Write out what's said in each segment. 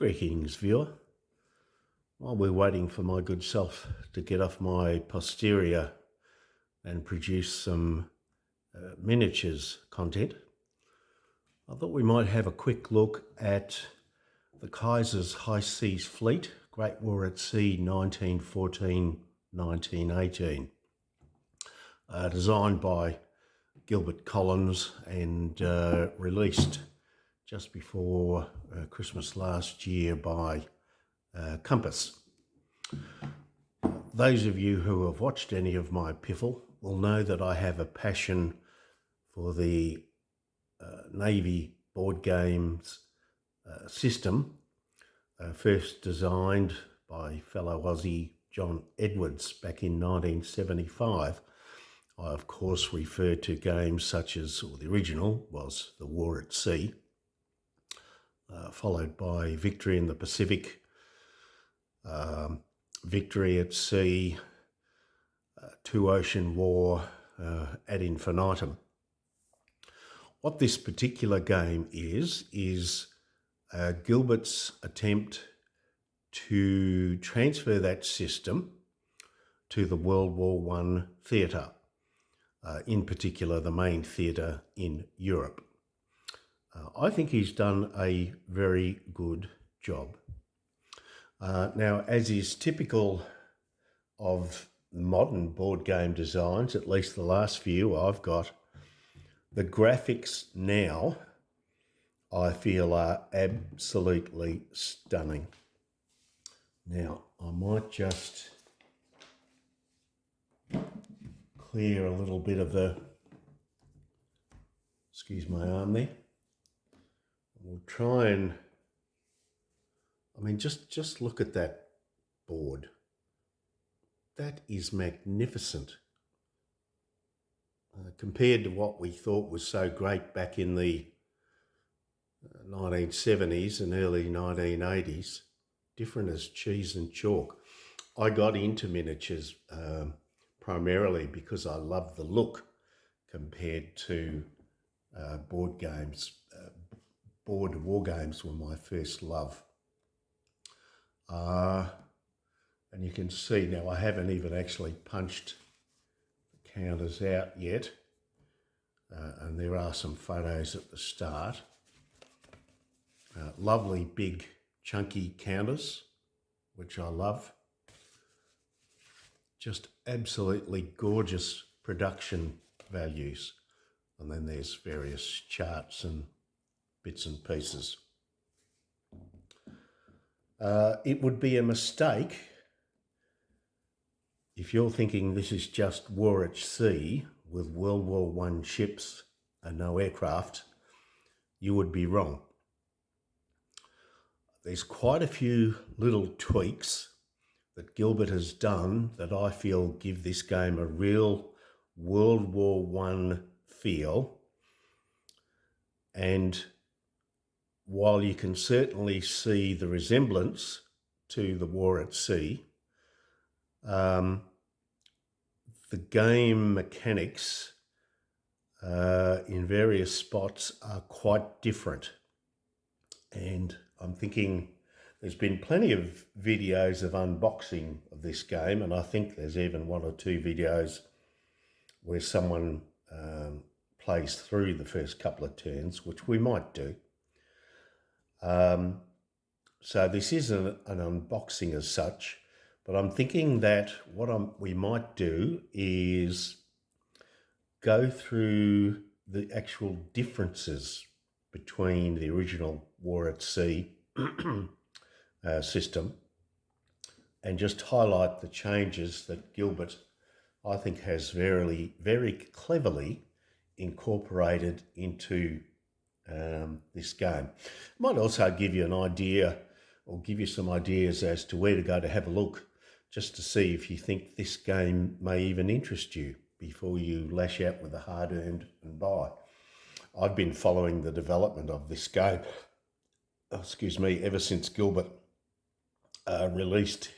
Greetings, viewer. While we're waiting for my good self to get off my posterior and produce some miniatures content, I thought we might have a quick look at the Kaiser's High Seas Fleet, Great War at Sea 1914-1918, designed by Gilbert Collins and released just before Christmas last year by Compass. Those of you who have watched any of my piffle will know that I have a passion for the Navy board games system, first designed by fellow Aussie John Edwards back in 1975. I of course refer to games such as, or the original was The War at Sea, followed by Victory in the Pacific, Victory at Sea, Two Ocean War, ad infinitum. What this particular game is Gilbert's attempt to transfer that system to the World War I theatre, in particular the main theatre in Europe. I think he's done a very good job. Now, as is typical of modern board game designs, at least the last few I've got, the graphics now, I feel, are absolutely stunning. Now, I might just clear a little bit of the, excuse my arm there. We'll try and, just look at that board. That is magnificent. Compared to what we thought was so great back in the 1970s and early 1980s, different as cheese and chalk. I got into miniatures primarily because I love the look compared to board games. Board war games were my first love. And you can see now I haven't even actually punched the counters out yet. And there are some photos at the start. Lovely big chunky counters, which I love. Just absolutely gorgeous production values. And then there's various charts and bits and pieces. It would be a mistake if you're thinking this is just War at Sea with World War I ships and no aircraft. You would be wrong. There's quite a few little tweaks that Gilbert has done that I feel give this game a real World War I feel. And while you can certainly see the resemblance to the War at Sea, the game mechanics in various spots are quite different. And I'm thinking there's been plenty of videos of unboxing of this game, and I think there's even one or two videos where someone plays through the first couple of turns, which we might do. So this isn't an unboxing as such, but I'm thinking that what we might do is go through the actual differences between the original War at Sea system and just highlight the changes that Gilbert, I think, has very, very cleverly incorporated into this game. Might also give you an idea or give you some ideas as to where to go to have a look, just to see if you think this game may even interest you before you lash out with a hard-earned and buy. I've been following the development of this game, ever since Gilbert released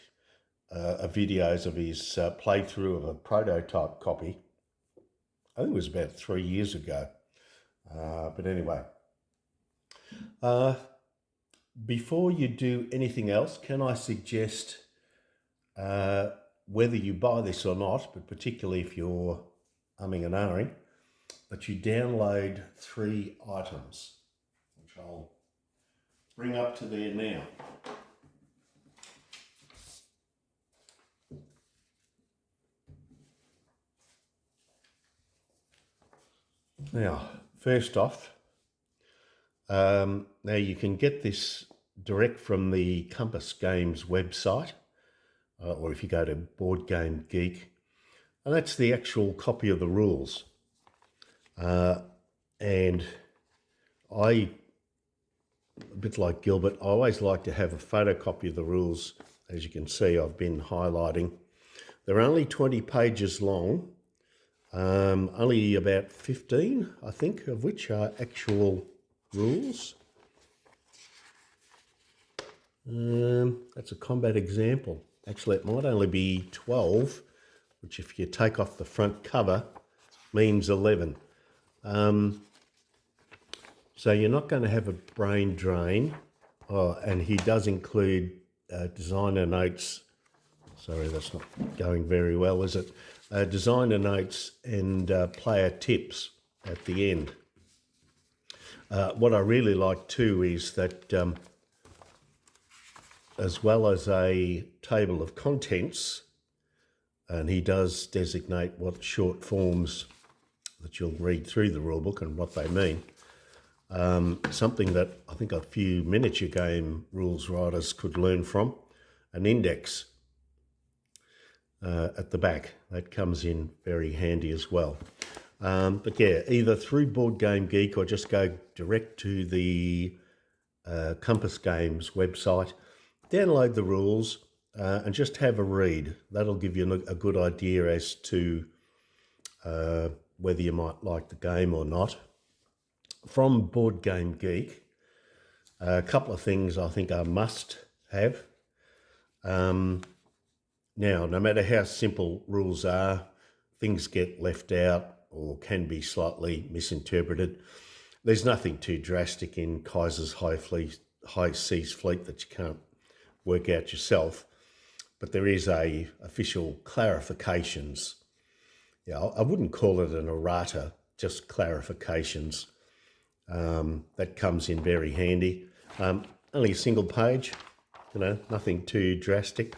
videos of his playthrough of a prototype copy. I think it was about 3 years ago. But anyway, Before you do anything else, can I suggest, whether you buy this or not, but particularly if you're umming and ahhing, that you download 3 items, which I'll bring up to there now. Now, first off, now you can get this direct from the Compass Games website, or if you go to Boardgame Geek, and that's the actual copy of the rules. And a bit like Gilbert, I always like to have a photocopy of the rules. As you can see, I've been highlighting. They're only 20 pages long, only about 15, I think, of which are actual rules. That's a combat example. Actually, it might only be 12, which if you take off the front cover, means 11. So you're not going to have a brain drain. Oh, and he does include designer notes. Sorry, that's not going very well, is it? Designer notes and player tips at the end. What I really like too is that as well as a table of contents, and he does designate what short forms that you'll read through the rulebook and what they mean. Something that I think a few miniature game rules writers could learn from, an index at the back. That comes in very handy as well. But yeah, either through Boardgame Geek or just go direct to the Compass Games website, download the rules and just have a read. That'll give you a good idea as to whether you might like the game or not. From Boardgame Geek, a couple of things I think are must have. Now, no matter how simple rules are, things get left out or can be slightly misinterpreted. There's nothing too drastic in Kaiser's high seas fleet that you can't work out yourself, but there is a official clarifications. Yeah, I wouldn't call it an errata, just clarifications. That comes in very handy. Only a single page, nothing too drastic,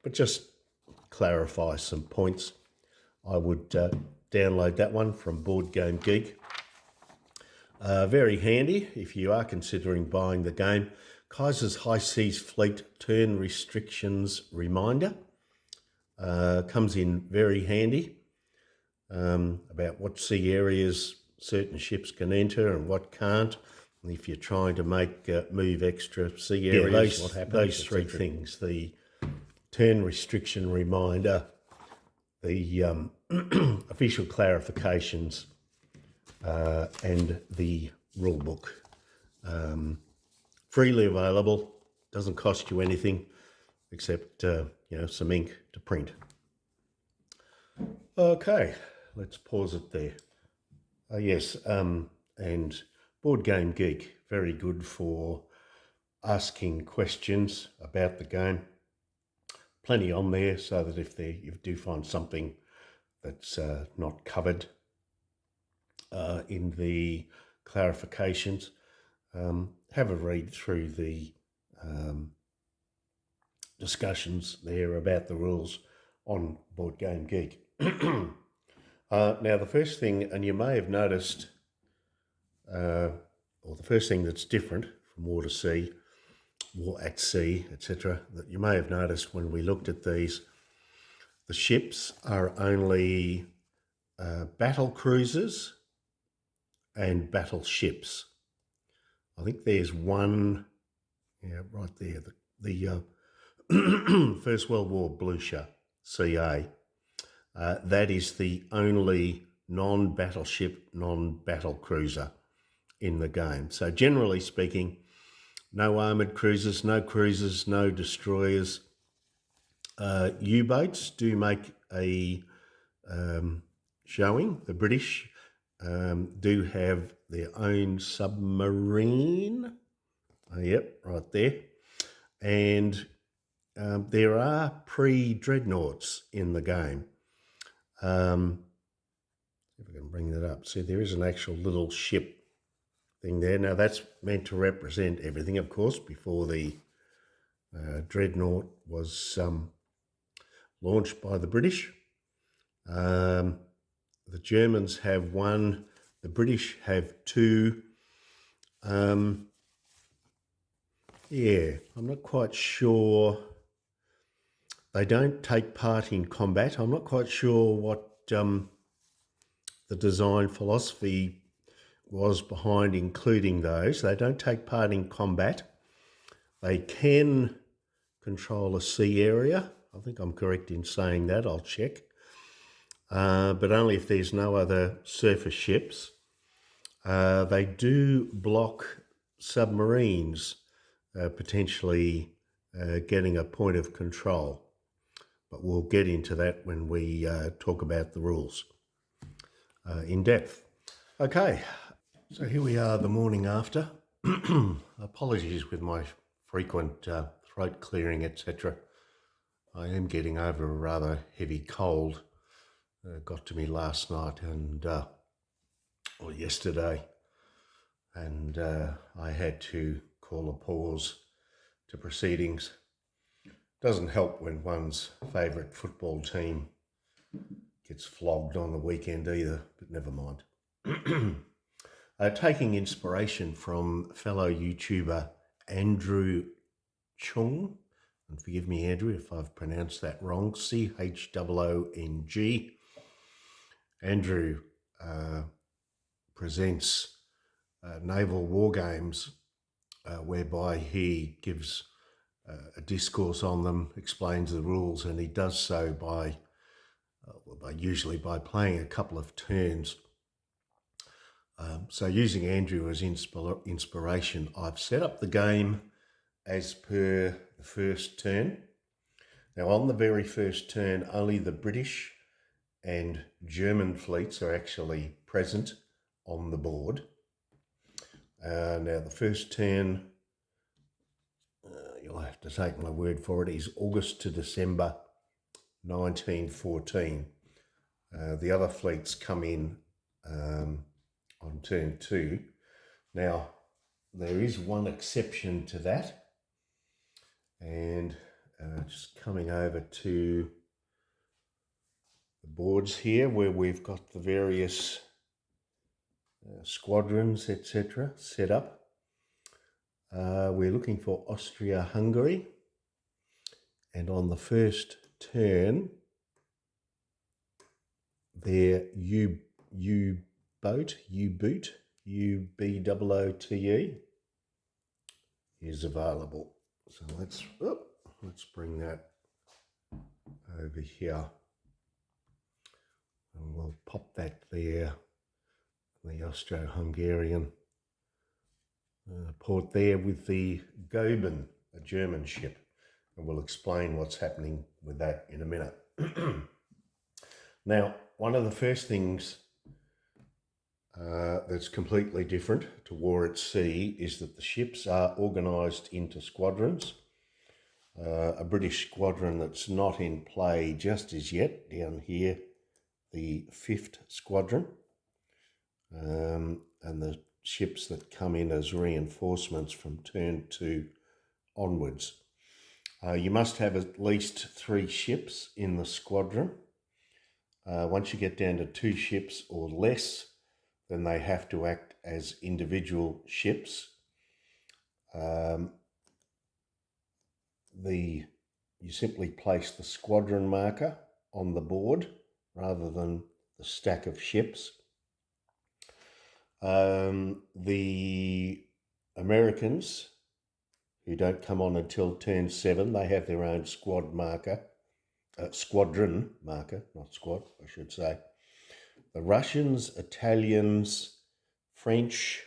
but just clarify some points. I would download that one from Boardgame Geek. Very handy if you are considering buying the game. Kaiser's High Seas Fleet Turn Restrictions Reminder comes in very handy about what sea areas certain ships can enter and what can't. And if you're trying to move extra sea areas, what happens? Those 3 things: the turn restriction reminder, the official clarifications, and the rule book. Freely available, doesn't cost you anything except some ink to print. Okay, let's pause it there. Yes, and Boardgame Geek, very good for asking questions about the game. Plenty on there so that if you do find something that's not covered in the clarifications, have a read through the discussions there about the rules on Boardgame Geek. Now, the first thing, and you may have noticed, or the first thing that's different from war to sea, war at sea, etc., that you may have noticed when we looked at these, the ships are only battle cruisers and battleships. I think there's one, right there, the First World War Blucher CA. That is the only non-battleship, non-battle cruiser in the game. So generally speaking, no armoured cruisers, no destroyers. U-boats do make a showing. The British do have their own submarine. Yep, right there. And there are pre-dreadnoughts in the game. If I can bring that up. See, there is an actual little ship thing there. Now, that's meant to represent everything, of course, before the dreadnought was launched by the British. The Germans have one, the British have two. Yeah, I'm not quite sure. They don't take part in combat. I'm not quite sure what the design philosophy was behind including those. They don't take part in combat. They can control a sea area. I think I'm correct in saying that. I'll check. But only if there's no other surface ships. They do block submarines, potentially getting a point of control. But we'll get into that when we talk about the rules in depth. Okay, so here we are the morning after. Apologies with my frequent throat clearing, etc. I am getting over a rather heavy cold. Got to me last night and or yesterday, and I had to call a pause to proceedings. Doesn't help when one's favourite football team gets flogged on the weekend either, but never mind. Taking inspiration from fellow YouTuber Andrew Chung, and forgive me, Andrew, if I've pronounced that wrong, Chong. Andrew presents naval war games whereby he gives a discourse on them, explains the rules, and he does so usually by playing a couple of turns. So using Andrew as inspiration, I've set up the game as per the first turn. Now on the very first turn, only the British and German fleets are actually present on the board. Now the first turn, you'll have to take my word for it, is August to December 1914. The other fleets come in on turn 2. Now, there is one exception to that, and just coming over to the boards here where we've got the various squadrons, etc. set up. We're looking for Austria-Hungary, and on the first turn, their U-boot, U-B-O-O-T-E, is available. So let's bring that over here, and we'll pop that there. The Austro-Hungarian port there with the Goeben, a German ship, and we'll explain what's happening with that in a minute. Now, one of the first things that's completely different to War at Sea is that the ships are organised into squadrons. A British squadron that's not in play just as yet, down here, the 5th Squadron, and the ships that come in as reinforcements from turn 2 onwards. You must have at least 3 ships in the squadron. Once you get down to 2 ships or less, then they have to act as individual ships. You simply place the squadron marker on the board rather than the stack of ships. The Americans, who don't come on until turn 7, they have their own squadron marker, not squad, I should say. The Russians, Italians, French,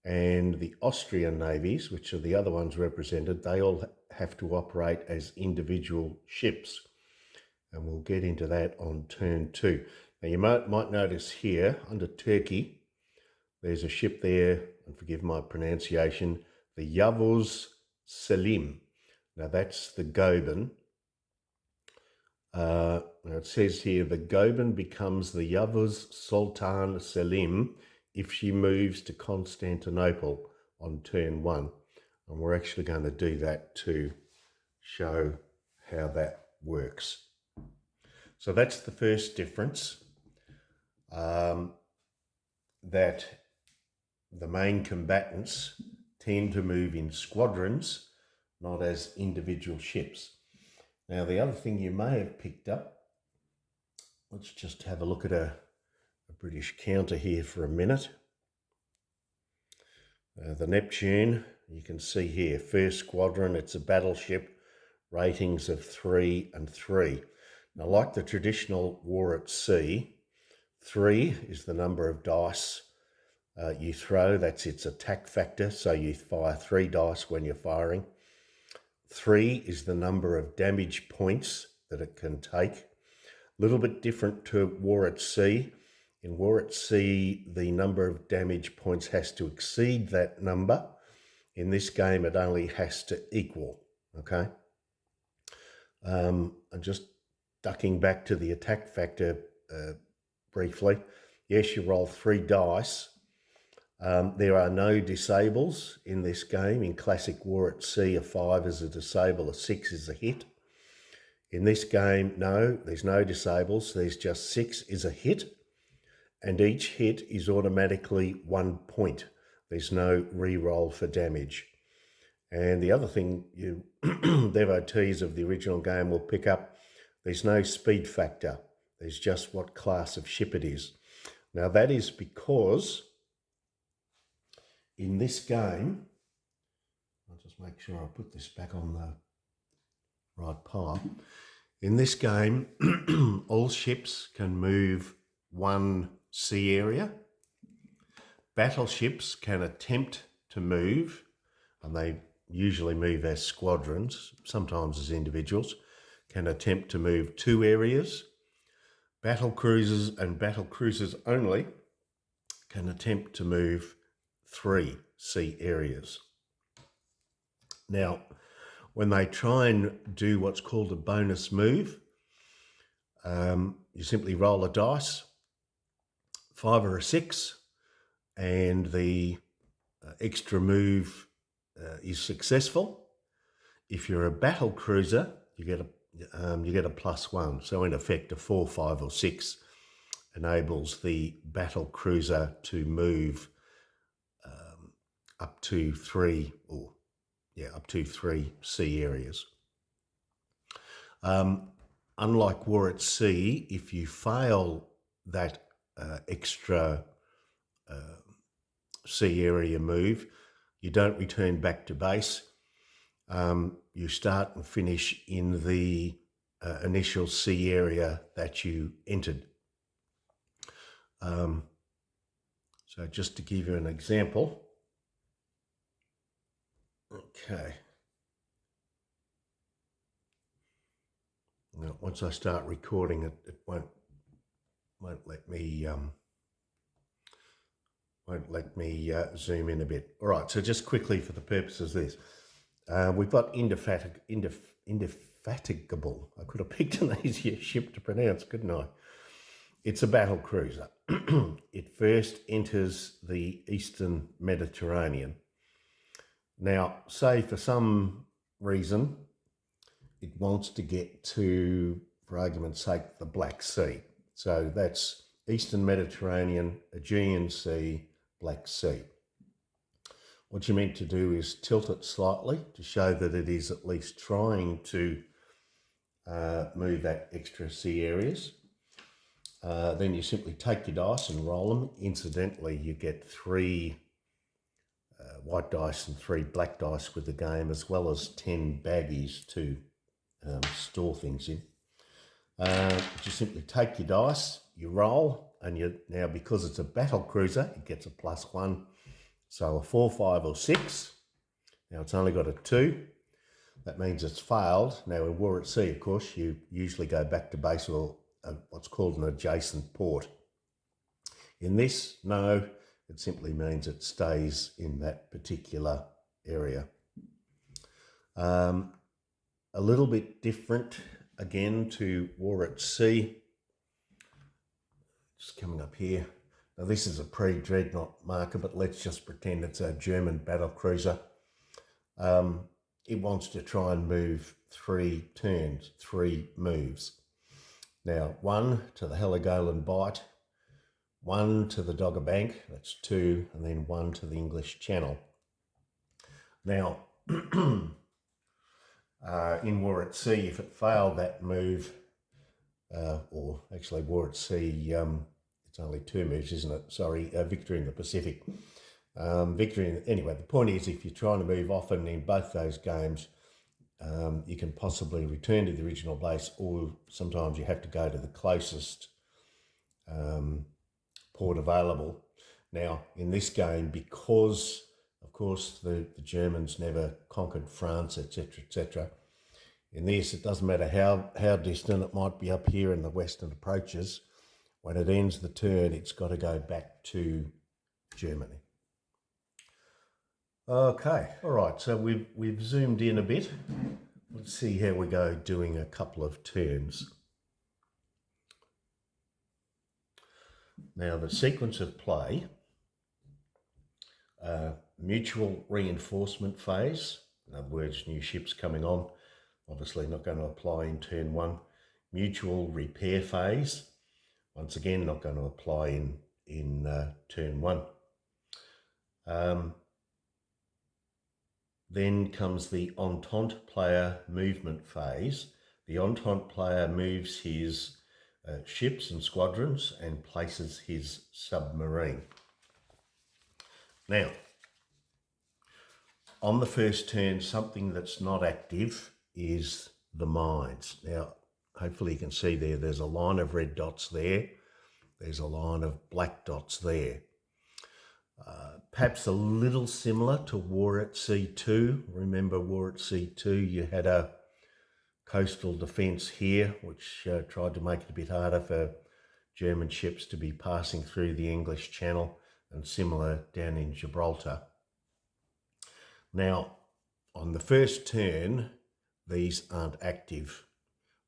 and the Austrian navies, which are the other ones represented, they all have to operate as individual ships. And we'll get into that on turn 2. Now you might notice here, under Turkey, there's a ship there, and forgive my pronunciation, the W.A.S.V.I.T.P. Now that's the Goban. Now it says here, the Goban becomes the Yavuz Sultan Selim if she moves to Constantinople on turn 1. And we're actually going to do that to show how that works. So that's the first difference, that the main combatants tend to move in squadrons, not as individual ships. Now, the other thing you may have picked up, let's just have a look at a British counter here for a minute. The Neptune, you can see here, first squadron, it's a battleship, ratings of 3 and 3. Now, like the traditional war at sea, 3 is the number of dice you throw, that's its attack factor, so you fire 3 dice when you're firing. 3 is the number of damage points that it can take. A little bit different to war at sea. In war at sea, the number of damage points has to exceed that number. In this game, it only has to equal, okay? And just ducking back to the attack factor briefly. Yes, you roll 3 dice. There are no disables in this game. In classic war at sea, a 5 is a disable, a 6 is a hit. In this game, no, there's no disables. There's just 6 is a hit, and each hit is automatically 1 point. There's no re-roll for damage. And the other thing you devotees of the original game will pick up, there's no speed factor. There's just what class of ship it is. Now that is because in this game, I'll just make sure I put this back on the right pile. In this game, all ships can move 1 sea area. Battleships can attempt to move, and they usually move as squadrons, sometimes as individuals, can attempt to move 2 areas. Battle cruisers and battle cruisers only can attempt to move 3 sea areas. Now, when they try and do what's called a bonus move, you simply roll a dice, 5 or a 6, and the extra move is successful. If you're a battle cruiser, you get a +1. So in effect, a 4, 5, or 6 enables the battle cruiser to move up to 3 sea areas. Unlike war at sea, if you fail that extra sea area move, you don't return back to base. You start and finish in the initial sea area that you entered. So just to give you an example, okay. Now, once I start recording it, it won't let me zoom in a bit. All right, so just quickly for the purposes of this, we've got Indefatigable. I could have picked an easier ship to pronounce, couldn't I? It's a battle cruiser. It first enters the Eastern Mediterranean. Now, say for some reason it wants to get to, for argument's sake, the Black Sea. So that's Eastern Mediterranean, Aegean Sea, Black Sea. What you're meant to do is tilt it slightly to show that it is at least trying to move that extra sea areas. Then you simply take your dice and roll them. Incidentally, you get 3 white dice and 3 black dice with the game, as well as 10 baggies to store things in. You simply take your dice, you roll, and now because it's a battle cruiser, it gets a +1. So a 4, 5, or 6. Now it's only got a 2. That means it's failed. Now in war at sea, of course, you usually go back to base or what's called an adjacent port. In this, no, it simply means it stays in that particular area. A little bit different again to War at Sea. Just coming up here. Now this is a pre-dreadnought marker, but let's just pretend it's a German battle cruiser. It wants to try and move 3 turns, 3 moves. Now 1 to the Heligoland Bight, 1 to the Dogger Bank, that's 2, and then 1 to the English Channel. Now, in War at Sea, if it failed that move, or actually War at Sea, it's only 2 moves, isn't it? Sorry, Victory in the Pacific. Anyway, the point is, if you're trying to move often in both those games, you can possibly return to the original base, or sometimes you have to go to the closest port available. Now, in this game, because, of course, the Germans never conquered France, etc., etc., in this, it doesn't matter how distant it might be up here in the western approaches. When it ends the turn, it's got to go back to Germany. Okay, all right, so we've zoomed in a bit. Let's see how we go doing a couple of turns. Now, the sequence of play, mutual reinforcement phase, in other words, new ships coming on, obviously not going to apply in turn 1. Mutual repair phase, once again, not going to apply in turn 1. Then comes the Entente player movement phase. The Entente player moves his ships and squadrons and places his submarine. Now, on the first turn, something that's not active is the mines. Now, hopefully you can see there's a line of red dots there. There's a line of black dots there. Perhaps a little similar to War at Sea 2. Remember War at Sea 2, you had a coastal defence here, which tried to make it a bit harder for German ships to be passing through the English Channel, and similar down in Gibraltar. Now, on the first turn, these aren't active.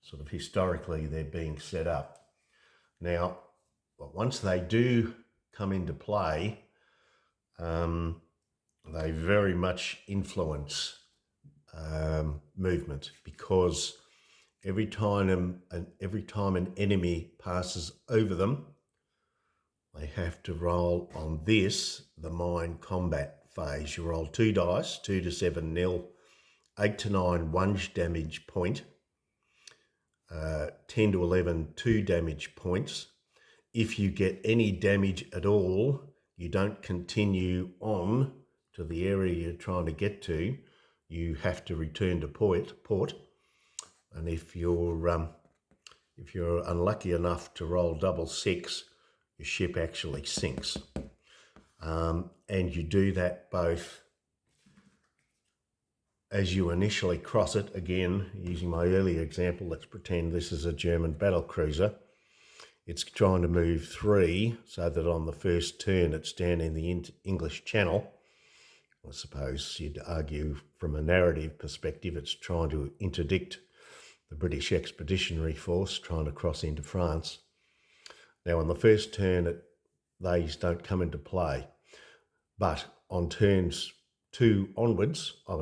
Sort of historically, they're being set up. Now, once they do come into play, they very much influence movement, because every time an enemy passes over them, they have to roll on this, the mine combat phase. You roll 2 dice, 2 to 7 nil, 8 to 9 1 damage point, 10 to 11 2 damage points. If you get any damage at all, you don't continue on to the area you're trying to get to. You have to return to port. And if you're unlucky enough to roll double 6, your ship actually sinks. And you do that both as you initially cross it. Again, using my earlier example, let's pretend this is a German battle cruiser. It's trying to move 3 so that on the first turn it's down in the English Channel. I suppose you'd argue from a narrative perspective it's trying to interdict the British Expeditionary Force trying to cross into France. Now on the first turn, these don't come into play. But on turns 2 onwards, I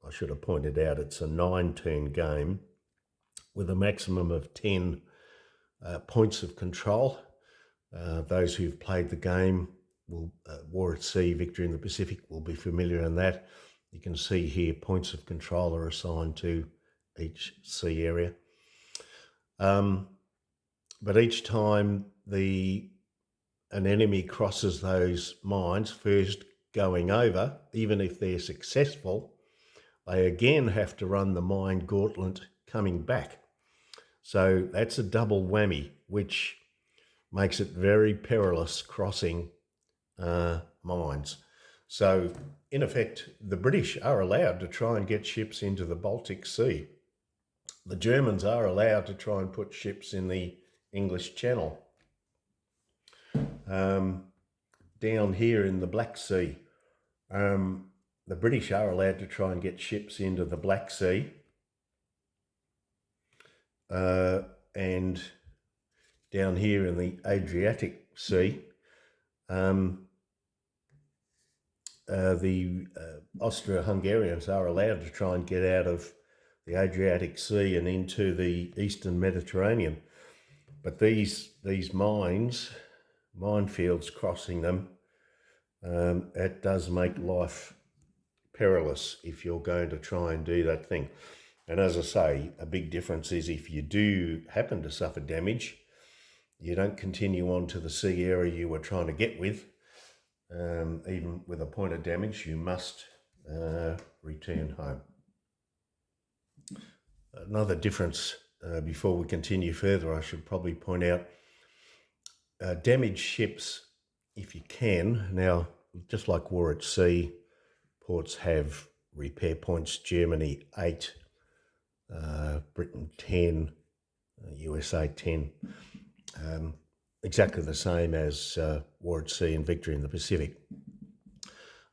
should have pointed out, it's a 9-turn game with a maximum of 10 points of control. Those who've played the game, War at Sea, Victory in the Pacific, will be familiar in that. You can see here points of control are assigned to each sea area. But each time an enemy crosses those mines, first going over, even if they're successful, they again have to run the mine gauntlet coming back. So that's a double whammy, which makes it very perilous crossing mines. So in effect, the British are allowed to try and get ships into the Baltic Sea. The Germans are allowed to try and put ships in the English Channel. Down here in the Black Sea, the British are allowed to try and get ships into the Black Sea and down here in the Adriatic Sea. The Austro-Hungarians are allowed to try and get out of the Adriatic Sea and into the Eastern Mediterranean. But these minefields crossing them, it does make life perilous if you're going to try and do that thing. And as I say, a big difference is if you do happen to suffer damage, you don't continue on to the sea area you were trying to get with. Even with a point of damage, you must return home. Another difference, before we continue further, I should probably point out, damaged ships, if you can, now, just like war at sea, ports have repair points. Germany 8, Britain 10, USA 10. Exactly the same as war at sea and victory in the Pacific.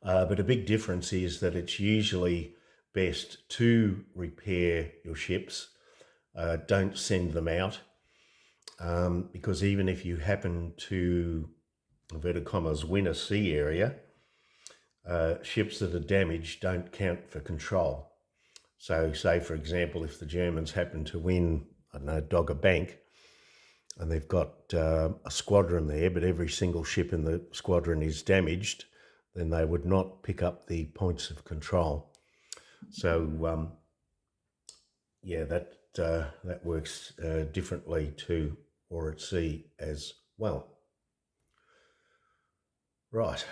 But a big difference is that it's usually best to repair your ships. Don't send them out, because even if you happen to, inverted commas, win a sea area, ships that are damaged don't count for control. So say, for example, if the Germans happen to win, I don't know, Dogger Bank, and they've got a squadron there, but every single ship in the squadron is damaged, then they would not pick up the points of control. So, yeah, that works differently to war at sea as well. Right.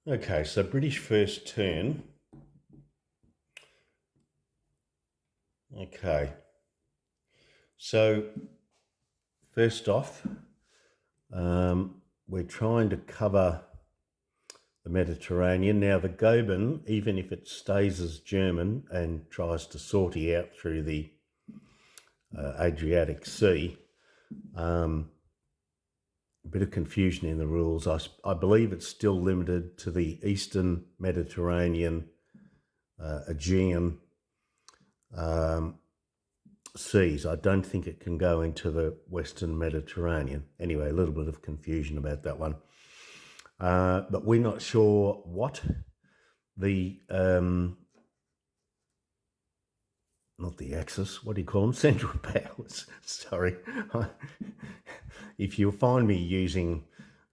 Okay, so British first turn. Okay. So, first off, we're trying to cover the Mediterranean. Now, the Goeben, even if it stays as German and tries to sortie out through the Adriatic Sea, a bit of confusion in the rules. I believe it's still limited to the Eastern Mediterranean, Aegean seas. I don't think it can go into the Western Mediterranean. Anyway, a little bit of confusion about that one. But we're not sure what the, not the Axis, what do you call them? Central Powers, sorry. If you find me using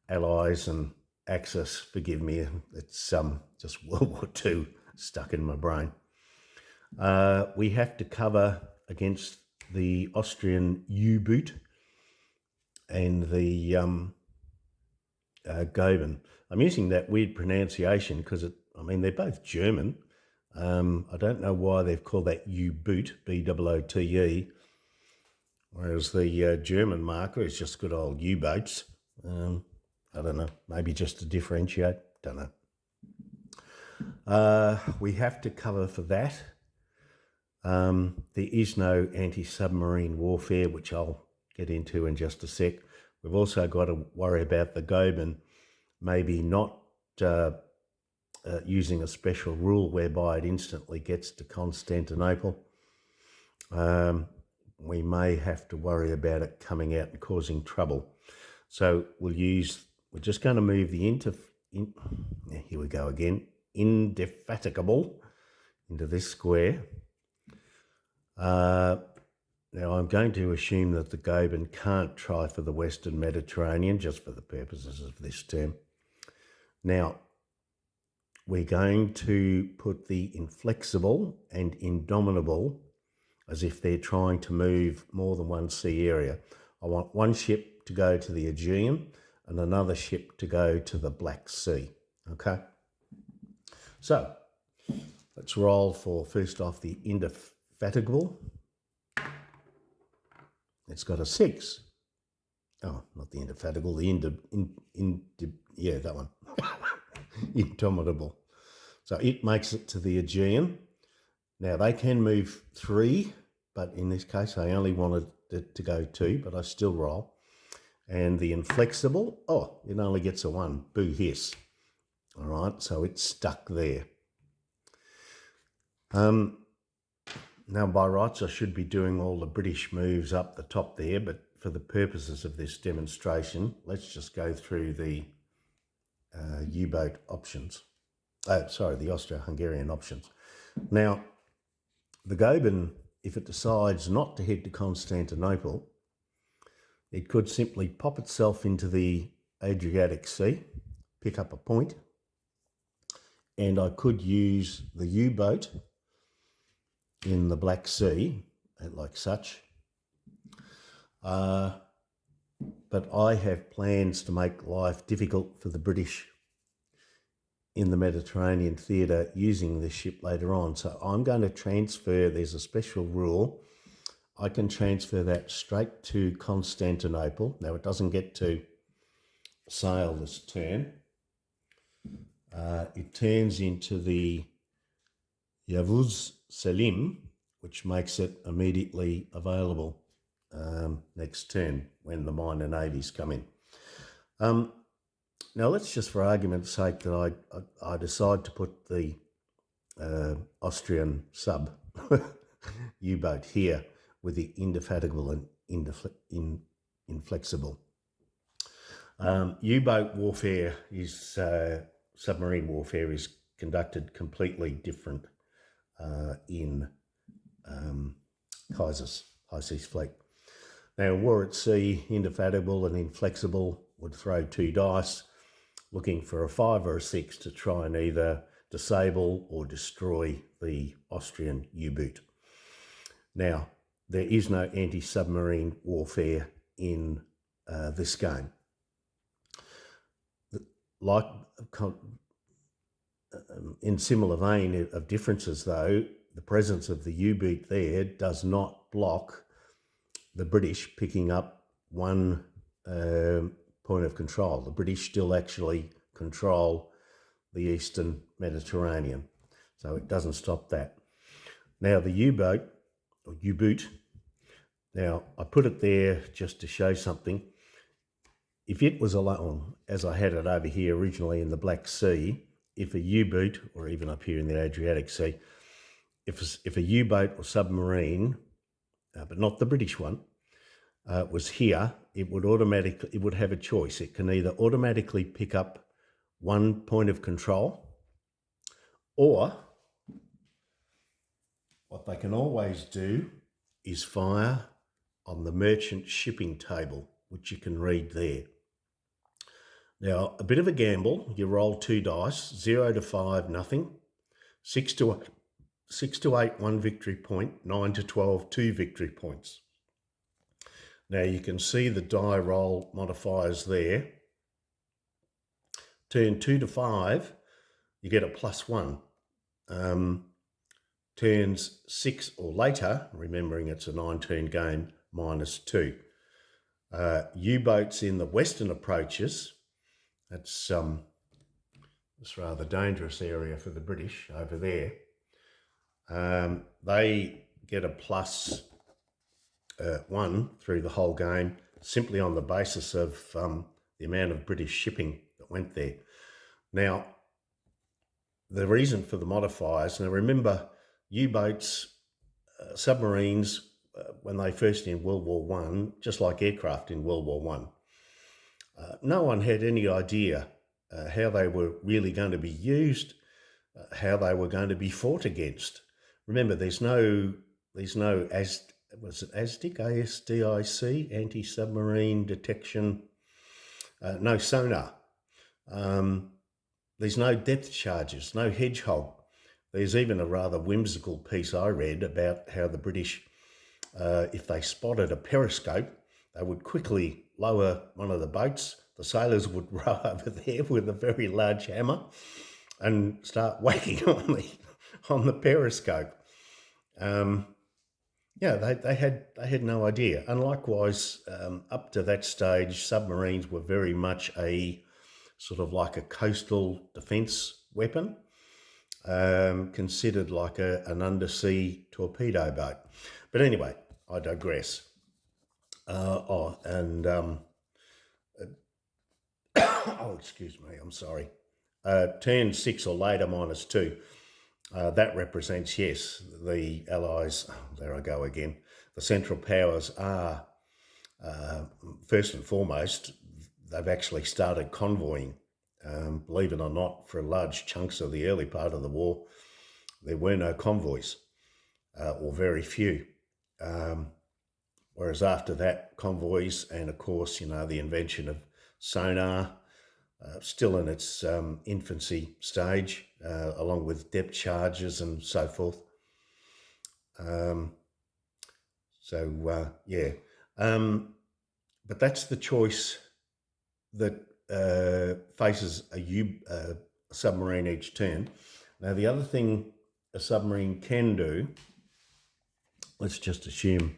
Allies and Axis, forgive me, it's just World War II stuck in my brain. We have to cover against the Austrian U-boot and the Goeben. I'm using that weird pronunciation because they're both German. I don't know why they've called that U-boot, B-O-O-T-E, whereas the German marker is just good old U-boats. I don't know, maybe just to differentiate, don't know. We have to cover for that. There is no anti-submarine warfare, which I'll get into in just a sec. We've also got to worry about the Goeben maybe not using a special rule whereby it instantly gets to Constantinople. We may have to worry about it coming out and causing trouble. So we're just going to move the here we go again, indefatigable into this square. Now I'm going to assume that the Goeben can't try for the Western Mediterranean, just for the purposes of this term. Now, we're going to put the inflexible and indomitable as if they're trying to move more than one sea area. I want one ship to go to the Aegean and another ship to go to the Black Sea, okay? So, let's roll for, first off, the indefatigable. It's got a 6. Oh, not the indefatigable, the yeah, that one. Indomitable. So it makes it to the Aegean. Now they can move 3, but in this case I only wanted it to go 2, but I still roll. And the inflexible, oh, it only gets a 1. Boo hiss. All right, so it's stuck there. Now, by rights, I should be doing all the British moves up the top there, but for the purposes of this demonstration, let's just go through the U-boat options. The Austro-Hungarian options. Now, the Goeben, if it decides not to head to Constantinople, it could simply pop itself into the Adriatic Sea, pick up a point, and I could use the U-boat in the Black Sea, like such. But I have plans to make life difficult for the British in the Mediterranean theatre using this ship later on. So I'm going to transfer, there's a special rule, I can transfer that straight to Constantinople. Now it doesn't get to sail this turn. It turns into the Yavuz Selim, which makes it immediately available next turn when the minor navies come in. Now let's just, for argument's sake, that I decide to put the Austrian sub U-boat here with the indefatigable and inflexible. U-boat warfare is, submarine warfare is conducted completely different in Kaiser's High Seas Fleet. Now, war at sea, indefatigable and inflexible would throw 2 dice, looking for a 5 or a 6 to try and either disable or destroy the Austrian U-boot. Now, there is no anti-submarine warfare in this game. Like in similar vein of differences, though, the presence of the U-boot there does not block the British picking up one point of control. The British still actually control the Eastern Mediterranean, so it doesn't stop that. Now the U-boat, or U-boot, now I put it there just to show something. If it was alone, as I had it over here originally in the Black Sea, if a U-boot, or even up here in the Adriatic Sea, if a U-boat or submarine, but not the British one, was here, it would have a choice. It can either automatically pick up one point of control, or what they can always do is fire on the merchant shipping table, which you can read there. Now, a bit of a gamble. You roll 2 dice, 0 to 5, nothing. 6 to 8, 1 victory point. 9 to 12, 2 victory points. Now you can see the die roll modifiers there. Turn 2 to 5, you get a +1. Turns 6 or later, remembering it's a 9-turn game, -2. U-boats in the western approaches, that's this rather dangerous area for the British over there. They get a +1 through the whole game, simply on the basis of the amount of British shipping that went there. Now, the reason for the modifiers, now remember, U-boats, submarines, when they first in World War I, just like aircraft in World War I, no one had any idea how they were really going to be used, how they were going to be fought against. Remember, there's no ASDIC, A-S-D-I-C, anti-submarine detection, no sonar. There's no depth charges, no hedgehog. There's even a rather whimsical piece I read about how the British, if they spotted a periscope, they would quickly lower one of the boats. The sailors would row over there with a very large hammer and start whacking on the periscope. They had no idea. And likewise, up to that stage, submarines were very much a sort of like a coastal defence weapon, considered like an undersea torpedo boat. But anyway, I digress. Excuse me, I'm sorry. turn 6 or later -2. That represents, yes, the Allies, there I go again, the Central Powers are, first and foremost, they've actually started convoying. Believe it or not, for large chunks of the early part of the war, there were no convoys, or very few. Whereas after that, convoys, and of course, the invention of sonar, still in its infancy stage, along with depth charges and so forth. Yeah. But that's the choice that faces a submarine each turn. Now, the other thing a submarine can do, let's just assume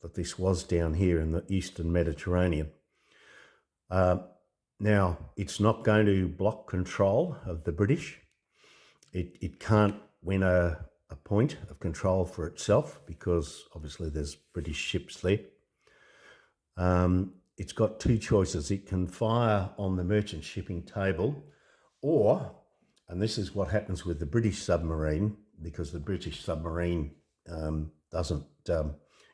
that this was down here in the Eastern Mediterranean. Now, it's not going to block control of the British. It can't win a point of control for itself because obviously there's British ships there. It's got two choices. It can fire on the merchant shipping table, or, and this is what happens with the British submarine, because the British submarine doesn't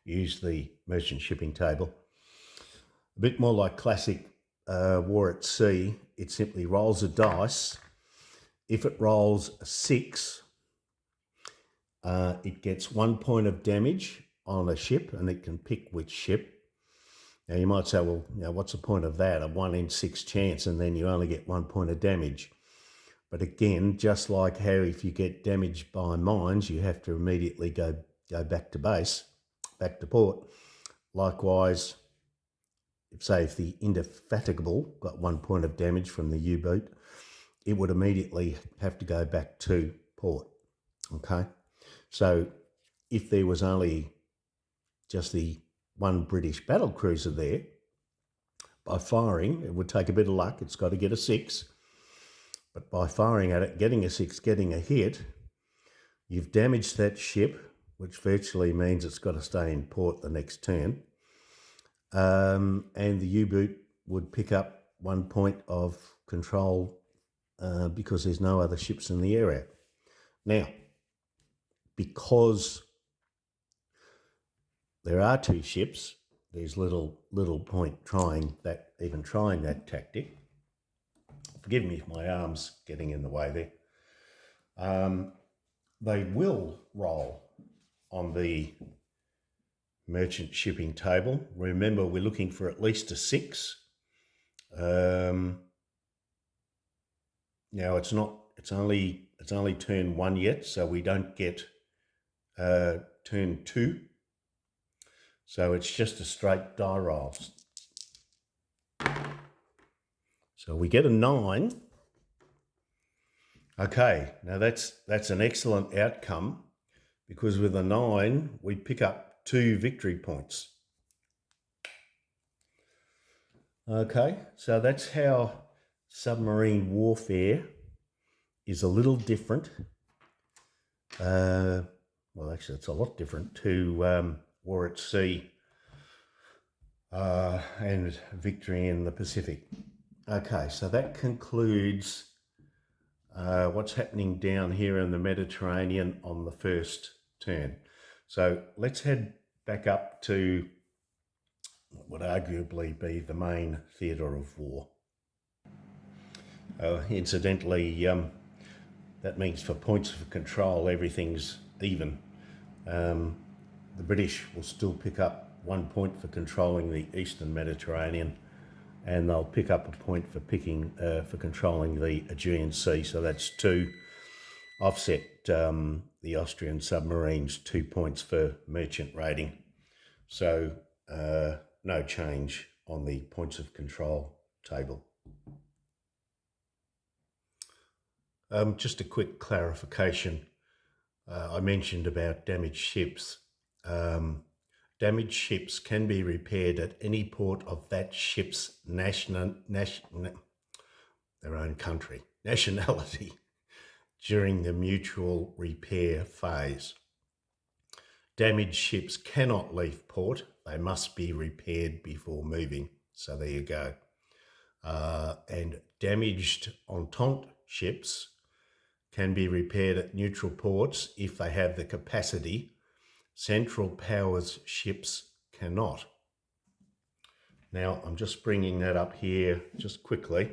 use the merchant shipping table. A bit more like classic war at sea. It simply rolls a dice. If it rolls a 6, it gets 1 point of damage on a ship, and it can pick which ship. Now, you might say, well, what's the point of that? A 1 in 6 chance, and then you only get 1 point of damage. But again, just like how if you get damaged by mines, you have to immediately go back to base, back to port. Likewise, say if the Indefatigable got 1 point of damage from the U-boot, it would immediately have to go back to port, okay? So if there was only just the one British battle cruiser there, by firing, it would take a bit of luck, it's got to get a 6, but by firing at it, getting a 6, getting a hit, you've damaged that ship, which virtually means it's got to stay in port the next turn, and the U-boot would pick up 1 point of control because there's no other ships in the area. Now, because there are 2 ships, there's little point trying that tactic. Forgive me if my arm's getting in the way there. They will roll on the merchant shipping table. Remember, we're looking for at least a 6. Now it's only turn 1 yet, so we don't get turn 2. So it's just a straight die roll. So we get a 9. Okay, now that's an excellent outcome, because with a 9 we pick up 2 victory points. Okay, so that's how submarine warfare is a little different. Well, actually, it's a lot different to war at sea and victory in the Pacific. Okay, so that concludes what's happening down here in the Mediterranean on the first turn. So let's head back up to what would arguably be the main theatre of war. Incidentally, that means for points of control, everything's even. The British will still pick up 1 point for controlling the Eastern Mediterranean, and they'll pick up a point for controlling the Aegean Sea. So that's 2. Offset the Austrian submarines 2 points for merchant rating. So no change on the points of control table. Just a quick clarification. I mentioned about damaged ships. Damaged ships can be repaired at any port of that ship's their own country, nationality, during the mutual repair phase. Damaged ships cannot leave port. They must be repaired before moving. So there you go. And damaged Entente ships can be repaired at neutral ports if they have the capacity. Central Powers ships cannot. Now, I'm just bringing that up here just quickly.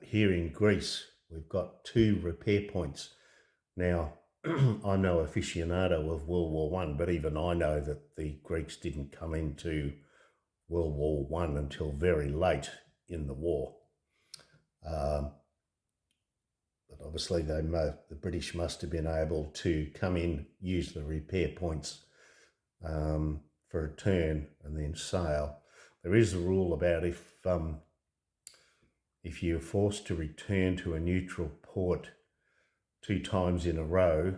Here in Greece, we've got 2 repair points. Now, I'm no aficionado of World War I, but even I know that the Greeks didn't come into World War I until very late in the war. But obviously the British must have been able to come in, use the repair points for a turn and then sail. There is a rule about if you're forced to return to a neutral port 2 times in a row,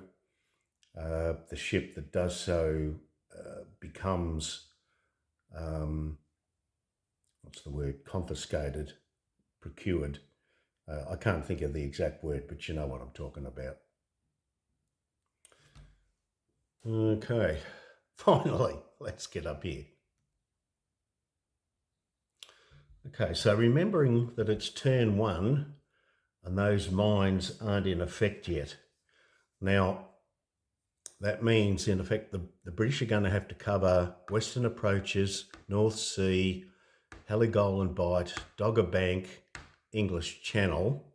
the ship that does so becomes, what's the word, confiscated, procured. I can't think of the exact word, but you know what I'm talking about. Okay, finally, let's get up here. Okay, so remembering that it's turn 1 and those mines aren't in effect yet. Now, that means, in effect, the British are going to have to cover western approaches, North Sea, Heligoland Bight, Dogger Bank, English Channel,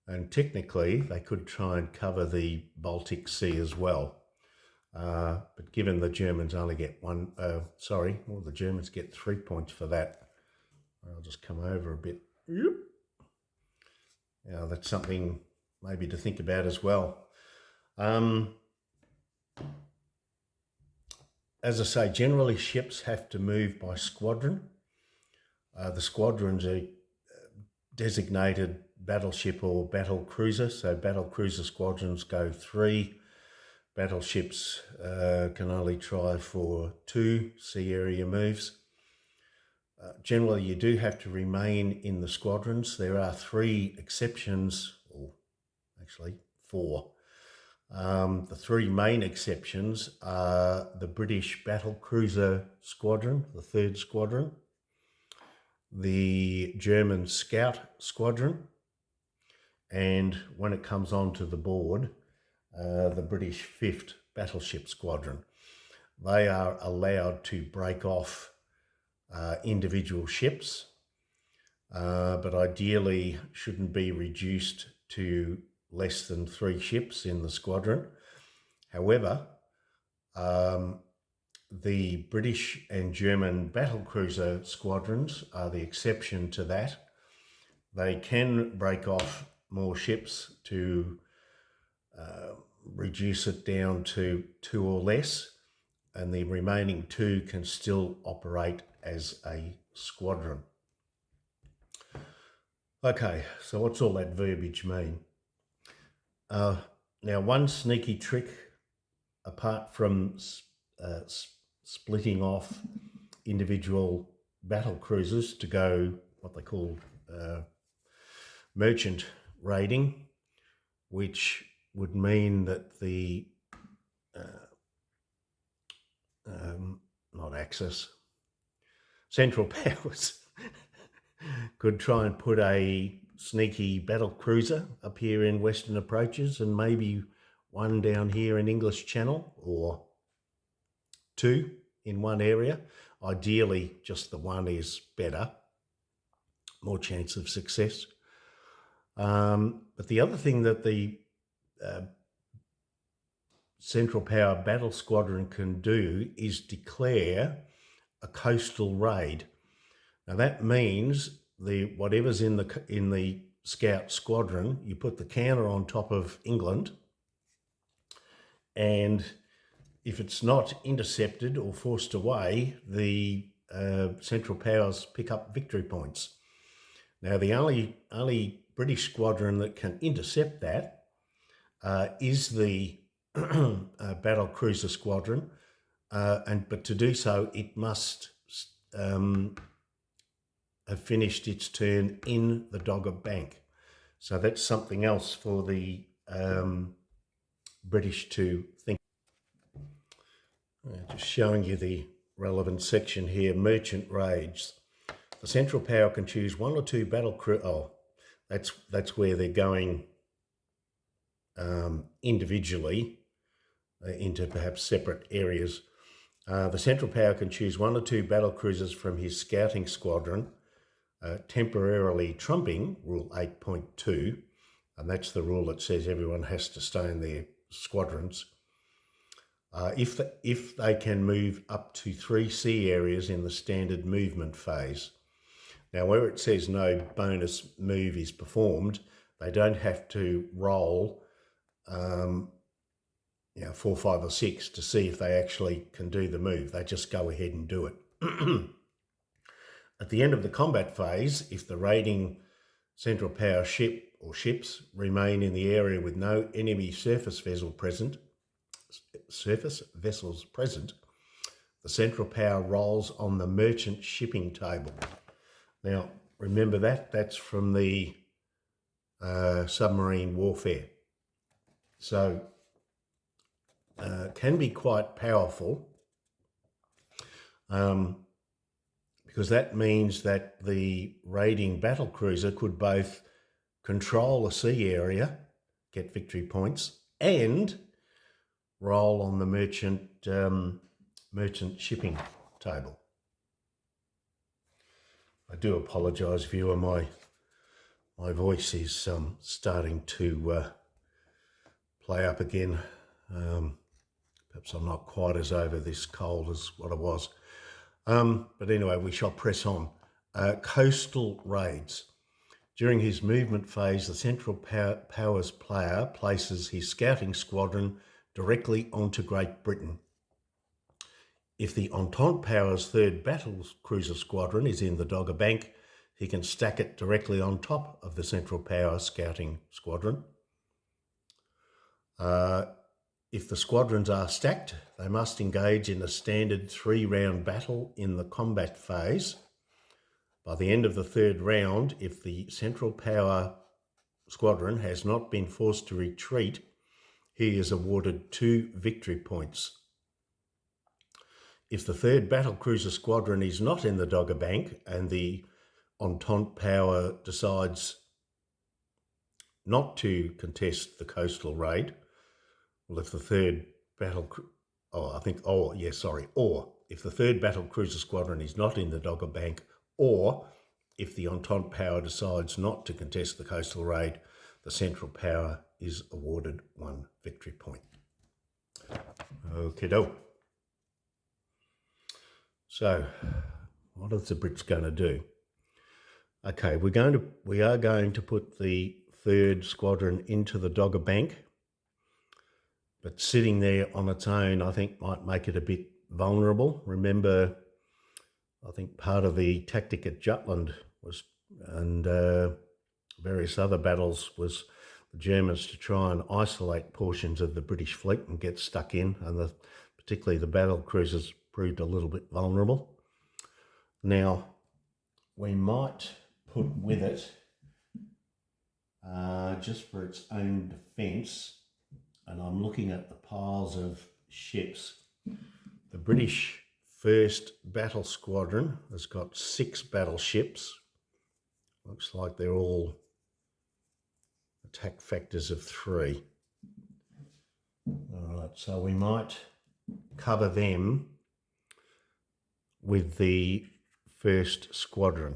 and technically they could try and cover the Baltic Sea as well. But given the Germans only get the Germans get 3 points for that. I'll just come over a bit. Now, that's something maybe to think about as well. As I say, generally ships have to move by squadron. The squadrons are designated battleship or battle cruiser. So battle cruiser squadrons go 3. Battleships can only try for 2 sea area moves. Generally, you do have to remain in the squadrons. There are 3 exceptions, or actually 4. The 3 main exceptions are the British Battle Cruiser Squadron, the 3rd Squadron, the German Scout Squadron, and when it comes onto the board, the British 5th Battleship Squadron. They are allowed to break off individual ships, but ideally shouldn't be reduced to less than 3 ships in the squadron. However, the British and German battlecruiser squadrons are the exception to that. They can break off more ships to reduce it down to 2 or less, and the remaining 2 can still operate as a squadron. Okay, so what's all that verbiage mean? Now, one sneaky trick, apart from splitting off individual battle cruisers to go what they call merchant raiding, which would mean that the not Axis, Central Powers could try and put a sneaky battle cruiser up here in Western Approaches and maybe one down here in English Channel, or 2 in one area. Ideally, just the one is better, more chance of success. But the other thing that the Central Power Battle Squadron can do is declare a coastal raid. Now that means whatever's in the Scout Squadron, you put the counter on top of England, and if it's not intercepted or forced away, the Central Powers pick up victory points. Now the only British squadron that can intercept that is the Battle Cruiser Squadron, but to do so it must have finished its turn in the Dogger Bank. So that's something else for the British to think. Just showing you the relevant section here, merchant raids. The Central Power can choose 1 or 2 battle crew. Oh, that's where they're going individually into perhaps separate areas. The Central Power can choose 1 or 2 battle cruisers from his scouting squadron, temporarily trumping Rule 8.2, and that's the rule that says everyone has to stay in their squadrons. If they can move up to 3 sea areas in the standard movement phase. Now, where it says no bonus move is performed, they don't have to roll 4, 5 or 6 to see if they actually can do the move. They just go ahead and do it. At the end of the combat phase, if the raiding Central Power ship or ships remain in the area with no enemy surface vessels present, the Central Power rolls on the merchant shipping table. Now, remember that's from the submarine warfare. So, can be quite powerful because that means that the raiding battle cruiser could both control a sea area, get victory points, and roll on the merchant shipping table. I do apologise, viewer. My voice is starting to play up again. Perhaps I'm not quite as over this cold as what I was. But anyway, we shall press on. Coastal raids. During his movement phase, the Central Powers player places his scouting squadron directly onto Great Britain. If the Entente Power's 3rd battle cruiser squadron is in the Dogger Bank, he can stack it directly on top of the Central Power scouting squadron. If the squadrons are stacked, they must engage in a standard 3-round battle in the combat phase. By the end of the 3rd round, if the Central Power squadron has not been forced to retreat, he is awarded 2 victory points. If the 3rd battle cruiser squadron is not in the Dogger Bank and the Entente Power decides not to contest the coastal raid, well, if the 3rd battle, or if the 3rd battle cruiser squadron is not in the Dogger Bank, or if the Entente Power decides not to contest the coastal raid, the Central Power is awarded 1 victory point. Okay-do. So, what are the Brits going to do? Okay, we are going to put the 3rd squadron into the Dogger Bank, but sitting there on its own, I think, might make it a bit vulnerable. Remember, I think part of the tactic at Jutland was, and various other battles, was the Germans to try and isolate portions of the British fleet and get stuck in, and particularly the battle cruisers proved a little bit vulnerable. Now, we might put with it, just for its own defence, and I'm looking at the piles of ships, the British 1st Battle Squadron has got 6 battleships. Looks like they're all attack factors of 3. All right, so we might cover them with the 1st Squadron,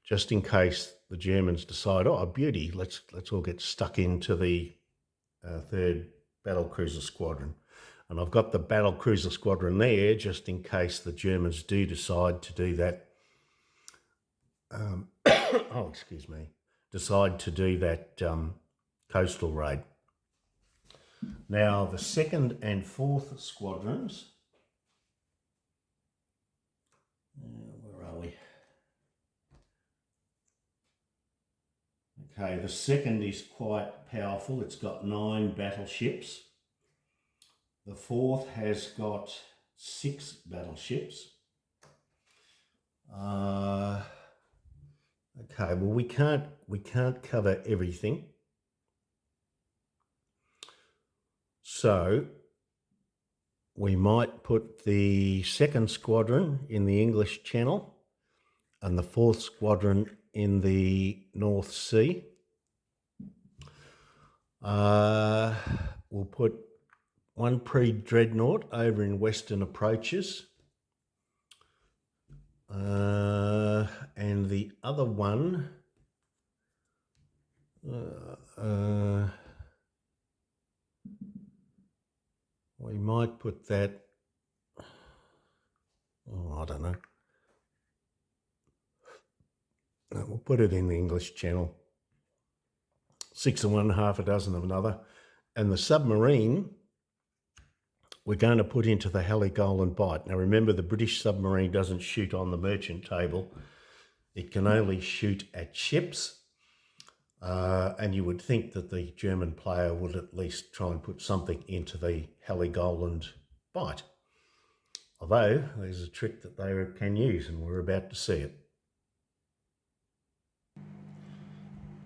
just in case the Germans decide, oh, beauty, let's all get stuck into the 3rd Battle Cruiser Squadron. And I've got the Battle Cruiser Squadron there just in case the Germans do decide to do that. Decide to do that coastal raid. Now, the 2nd and 4th Squadrons, where are we? Okay, the 2nd is quite powerful. It's got 9 battleships. The 4th has got 6 battleships. Okay, well, we can't cover everything. So we might put the 2nd Squadron in the English Channel and the 4th Squadron in the North Sea. We'll put one pre-dreadnought over in Western Approaches. And the other one, we might put that, I don't know. No, we'll put it in the English Channel. 6 of one, half a dozen of another. And the submarine, we're going to put into the Heligoland Bight. Now remember, the British submarine doesn't shoot on the merchant table. It can only shoot at ships. And you would think that the German player would at least try and put something into the Heligoland Bight. Although there's a trick that they can use, and we're about to see it.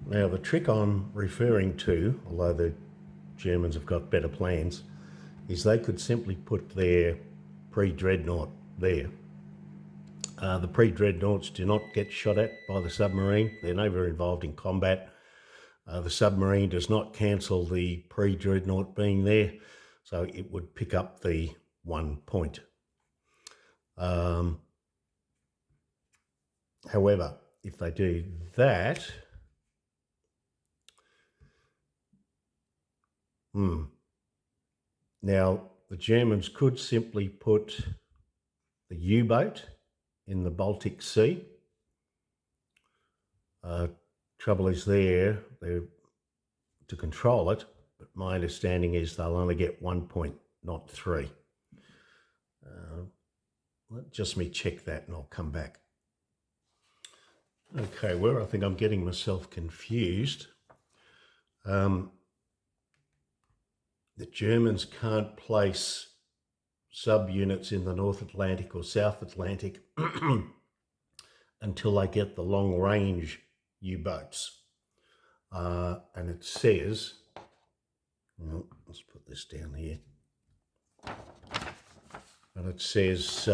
Now the trick I'm referring to, although the Germans have got better plans, is they could simply put their pre-dreadnought there. The pre-dreadnoughts do not get shot at by the submarine. They're never involved in combat. The submarine does not cancel the pre-dreadnought being there, so it would pick up the 1 point. However, if they do that, now the Germans could simply put the U-boat in the Baltic Sea. Trouble is they're to control it, but my understanding is they'll only get 1 point, not 3. Let just me check that and I'll come back. Okay, where I think I'm getting myself confused. The Germans can't place subunits in the North Atlantic or South Atlantic until they get the long-range U-boats. And it says, well, let's put this down here. And it says,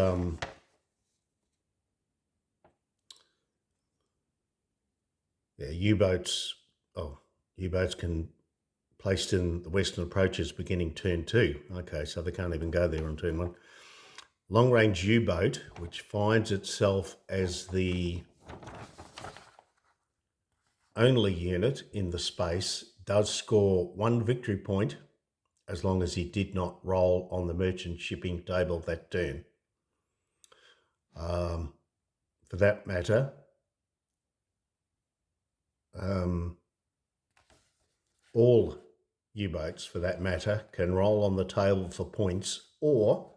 U-boats can placed in the Western Approaches beginning turn 2. Okay, so they can't even go there on turn 1. Long-range U-boat, which finds itself as the only unit in the space, does score 1 victory point as long as he did not roll on the merchant shipping table that turn. For that matter, all U-boats, for that matter, can roll on the table for points or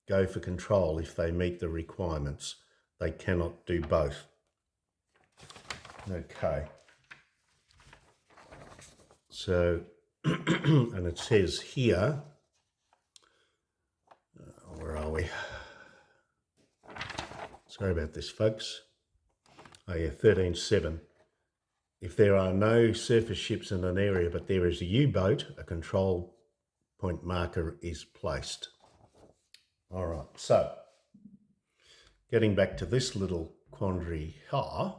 go for control if they meet the requirements. They cannot do both. Okay. So, and it says here, where are we? Sorry about this, folks. Oh yeah, 13.7. If there are no surface ships in an area, but there is a U-boat, a control point marker is placed. All right, so getting back to this little quandary here,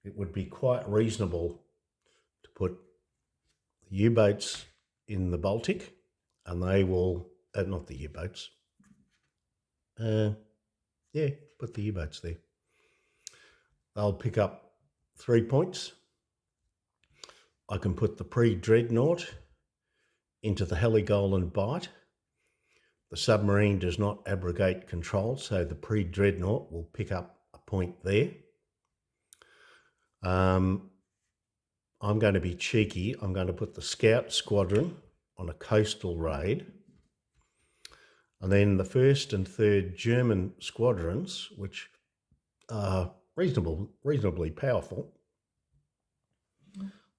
it would be quite reasonable to put the U-boats in the Baltic, and they will, not the U-boats, yeah, put the U-boats there. They'll pick up 3 points. I can put the pre-dreadnought into the Heligoland Bight. The submarine does not abrogate control, so the pre-dreadnought will pick up a point there. I'm going to be cheeky. I'm going to put the Scout Squadron on a coastal raid. And then the 1st and 3rd German squadrons, which are reasonably powerful,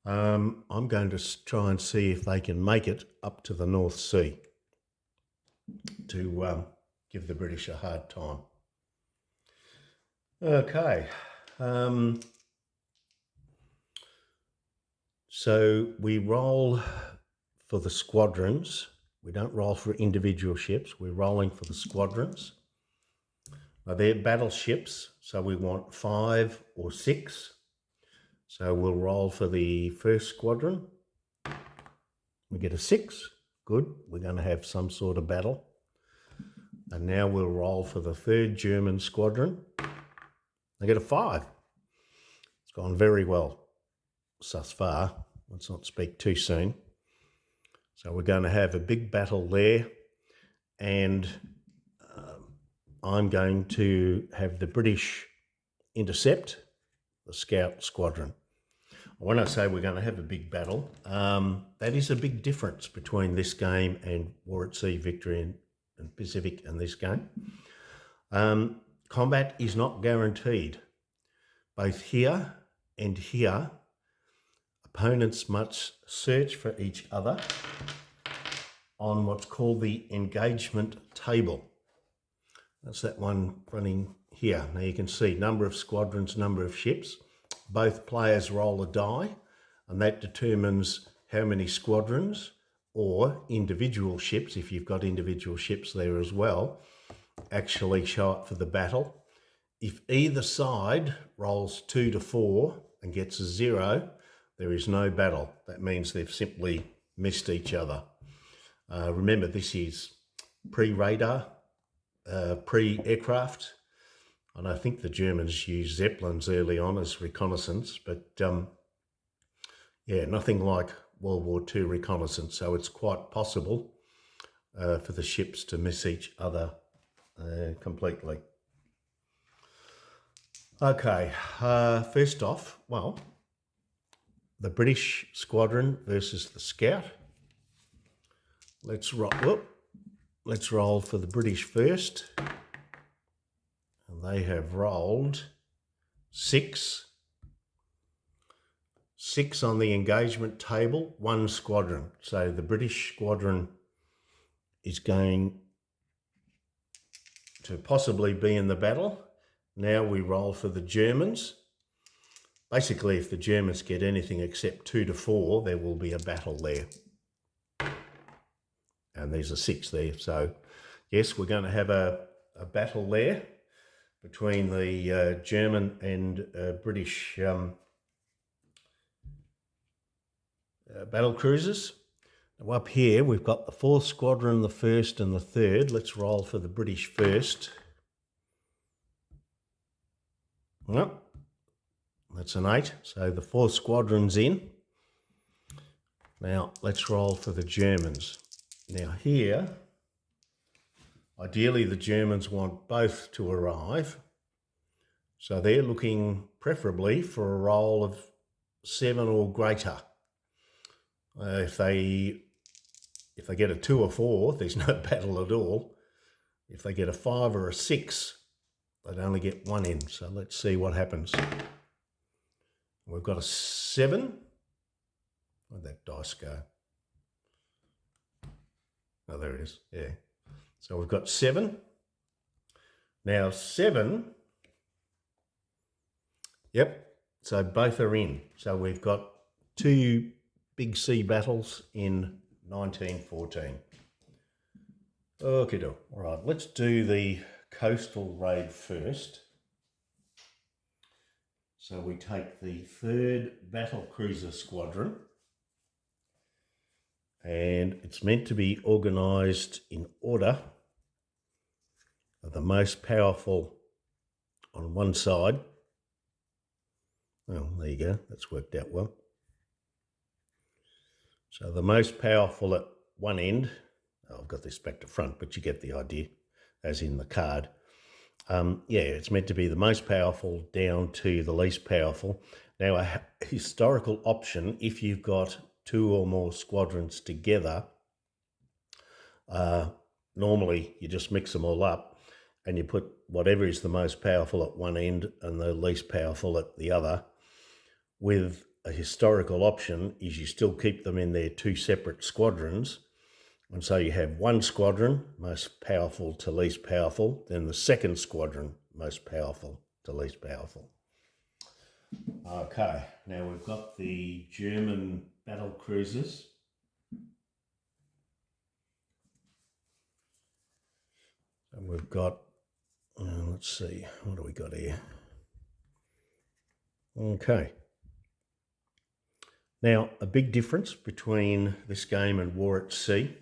I'm going to try and see if they can make it up to the North Sea to give the British a hard time. Okay. So we roll for the squadrons. We don't roll for individual ships. We're rolling for the squadrons. They're battleships, so we want 5 or 6. So we'll roll for the first squadron. We get a 6. Good. We're going to have some sort of battle. And now we'll roll for the third German squadron. I get a 5. It's gone very well thus far. Let's not speak too soon. So we're going to have a big battle there. And I'm going to have the British intercept the scout squadron. When I say we're going to have a big battle, that is a big difference between this game and W.A.S V.I.T.P and Pacific in this game. Combat is not guaranteed. Both here and here, opponents must search for each other on what's called the engagement table. That's that one running here. Now you can see number of squadrons, number of ships. Both players roll a die, and that determines how many squadrons or individual ships, if you've got individual ships there as well, actually show up for the battle. If either side rolls 2 to 4 and gets a 0, there is no battle. That means they've simply missed each other. Remember, this is pre-radar, pre-aircraft, and I think the Germans used Zeppelins early on as reconnaissance, but yeah, nothing like World War II reconnaissance, so it's quite possible for the ships to miss each other completely. Okay, first off, well, the British squadron versus the Scout. Let's roll for the British first. And they have rolled 6. 6 on the engagement table, 1 squadron. So the British squadron is going to possibly be in the battle. Now we roll for the Germans. Basically, if the Germans get anything except 2 to 4, there will be a battle there. And there's a 6 there. So yes, we're going to have a battle there between the German and British battle cruisers. Now up here, we've got the 4th squadron, the 1st and the 3rd. Let's roll for the British first. Well, that's an 8. So the 4th squadron's in. Now let's roll for the Germans. Now here, ideally the Germans want both to arrive. So they're looking preferably for a roll of 7 or greater. If they get a 2 or 4, there's no battle at all. If they get a 5 or a 6, they'd only get 1 in. So let's see what happens. We've got a 7. Where'd that dice go? Oh, there it is. Yeah. So we've got 7. Now 7. Yep. So both are in. So we've got 2 big sea battles in 1914. Okay, all right, let's do the coastal raid first. So we take the 3rd battle cruiser squadron, and it's meant to be organised in order of the most powerful on one side. Well, there you go, that's worked out well. So the most powerful at one end, I've got this back to front, but you get the idea, as in the card. Yeah, it's meant to be the most powerful down to the least powerful. Now, a historical option, if you've got 2 or more squadrons together, normally you just mix them all up and you put whatever is the most powerful at one end and the least powerful at the other. With a historical option is you still keep them in their 2 separate squadrons. And so you have 1 squadron, most powerful to least powerful, then the 2nd squadron, most powerful to least powerful. Okay, now we've got the German battle cruisers. And we've got, let's see, what do we got here? Okay. Now, a big difference between this game and War at Sea.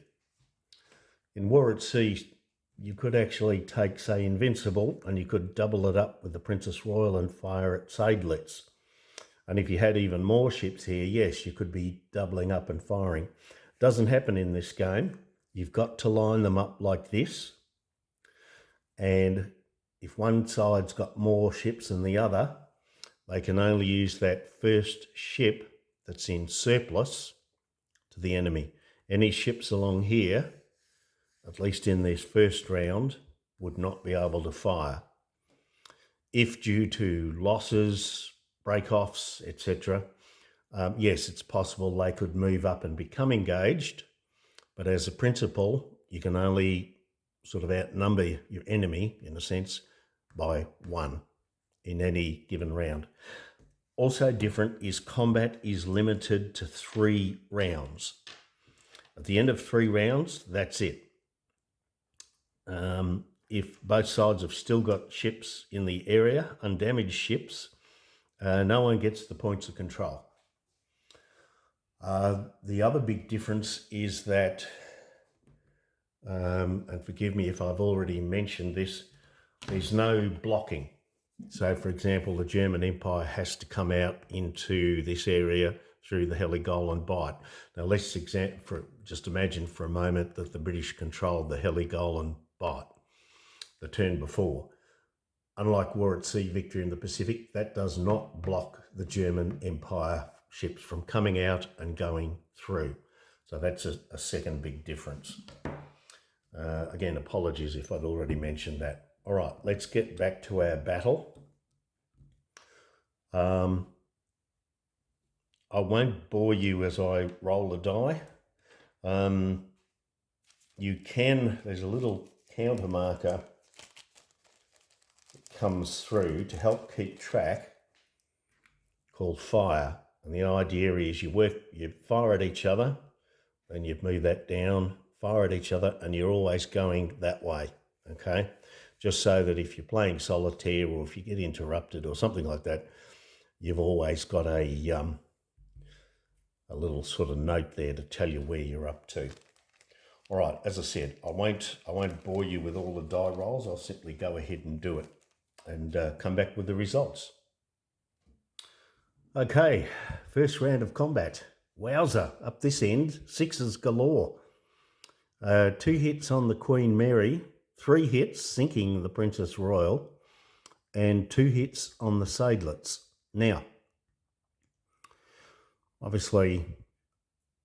In War at Sea, you could actually take, say, Invincible, and you could double it up with the Princess Royal and fire at sadelets. And if you had even more ships here, yes, you could be doubling up and firing. Doesn't happen in this game. You've got to line them up like this. And if one side's got more ships than the other, they can only use that first ship that's in surplus to the enemy. Any ships along here, at least in this first round, would not be able to fire. If due to losses, break-offs, etc., yes, it's possible they could move up and become engaged, but as a principle, you can only sort of outnumber your enemy, in a sense, by one in any given round. Also different is combat is limited to 3 rounds. At the end of 3 rounds, that's it. If both sides have still got ships in the area, undamaged ships, no one gets the points of control. The other big difference is that, and forgive me if I've already mentioned this, there's no blocking. So, for example, the German Empire has to come out into this area through the Heligoland Bight. Now, let's just imagine for a moment that the British controlled the Heligoland Bight the turn before. Unlike War at Sea victory in the Pacific, that does not block the German Empire ships from coming out and going through. So that's a second big difference. Again, apologies if I'd already mentioned that. All right, let's get back to our battle. I won't bore you as I roll the die. There's a little counter marker that comes through to help keep track called fire. And the idea is you fire at each other, then you move that down, fire at each other, and you're always going that way, okay? Just so that if you're playing solitaire or if you get interrupted or something like that, you've always got a little sort of note there to tell you where you're up to. All right, as I said, I won't bore you with all the die rolls. I'll simply go ahead and do it and come back with the results. Okay, first round of combat. Wowza, up this end, 6s galore. 2 hits on the Queen Mary, 3 hits sinking the Princess Royal, and 2 hits on the sadelets. Now, obviously,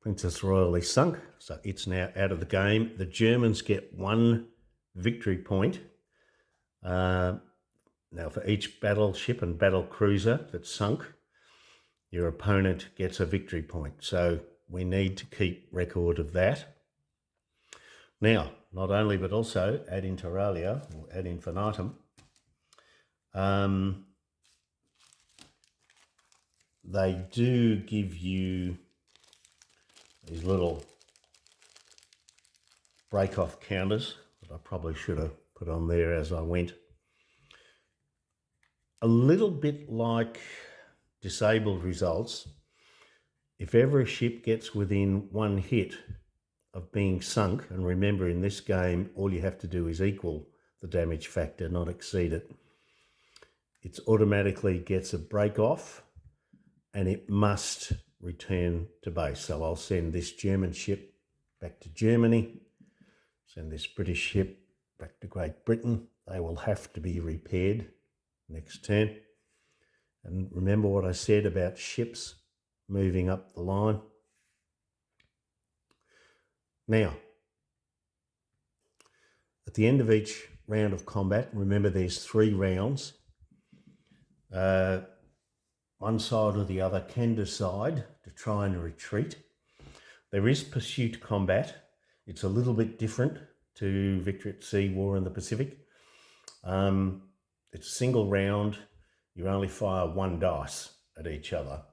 Princess Royal is sunk, so it's now out of the game. The Germans get 1 victory point. Now, for each battleship and battle cruiser that's sunk, your opponent gets a victory point. So we need to keep record of that. Now, not only, but also ad inter alia, or ad infinitum, they do give you these little break-off counters that I probably should have put on there as I went. A little bit like disabled results, if ever a ship gets within 1 hit of being sunk, and remember in this game all you have to do is equal the damage factor, not exceed it, it automatically gets a break off and it must return to base. So I'll send this German ship back to Germany, send this British ship back to Great Britain. They will have to be repaired next turn. And remember what I said about ships moving up the line. Now, at the end of each round of combat, remember there's 3 rounds. One side or the other can decide to try and retreat. There is pursuit combat. It's a little bit different to Victory at Sea, War in the Pacific. It's a single round. You only fire 1 dice at each other.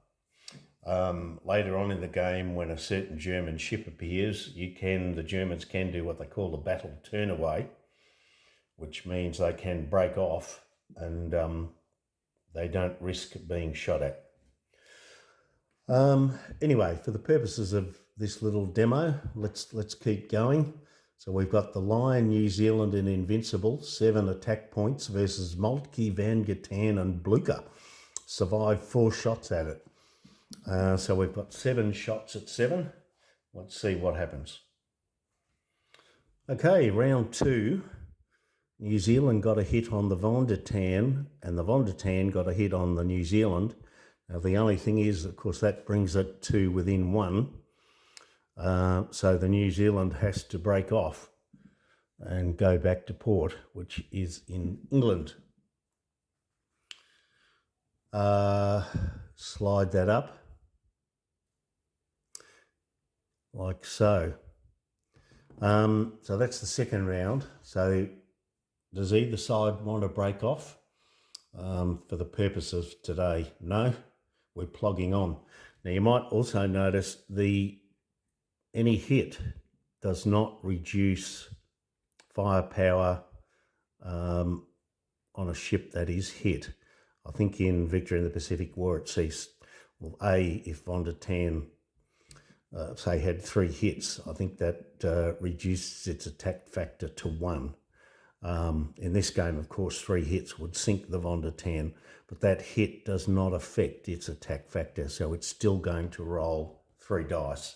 Later on in the game, when a certain German ship appears, the Germans can do what they call a battle turn away, which means they can break off and they don't risk being shot at. Anyway, for the purposes of this little demo, let's keep going. So we've got the Lion, New Zealand and Invincible, 7 attack points versus Moltke, Van Gatan and Blucher. Survived 4 shots at it. So we've got 7 shots at 7. Let's see what happens. Okay, round 2. New Zealand got a hit on the Van der Tan, and the Van der Tan got a hit on the New Zealand. Now, the only thing is, of course, that brings it to within 1. So the New Zealand has to break off and go back to port, which is in England. Slide that up, like so. So that's the second round. So does either side want to break off? For the purpose of today, no, we're plogging on. Now you might also notice any hit does not reduce firepower on a ship that is hit. I think in Victory in the Pacific War it says, well, if Van der Tan say had 3 hits, I think that reduces its attack factor to 1. In this game, of course, 3 hits would sink the Van der Tan, but that hit does not affect its attack factor, so it's still going to roll 3 dice.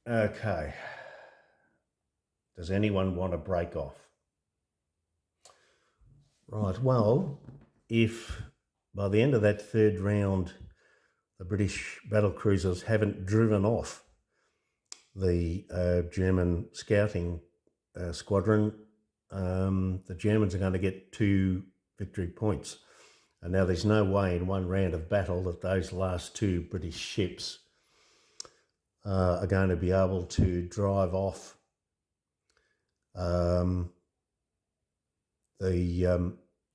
Okay. Does anyone want to break off? Right, well, if by the end of that 3rd round, the British battle cruisers haven't driven off the German scouting squadron, the Germans are going to get 2 victory points. And now there's no way in one round of battle that those last 2 British ships are going to be able to drive off the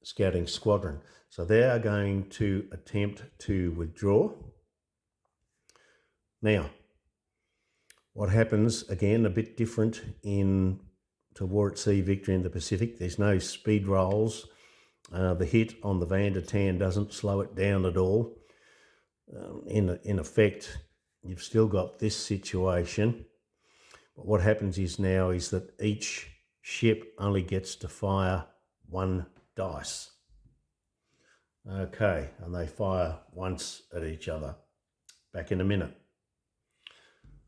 scouting squadron. So they are going to attempt to withdraw. Now, what happens, again, a bit different to War at Sea, Victory in the Pacific. There's no speed rolls. The hit on the Van der Tan doesn't slow it down at all. In effect, you've still got this situation. But what happens is that each ship only gets to fire 1 dice. Okay, and they fire once at each other. Back in a minute.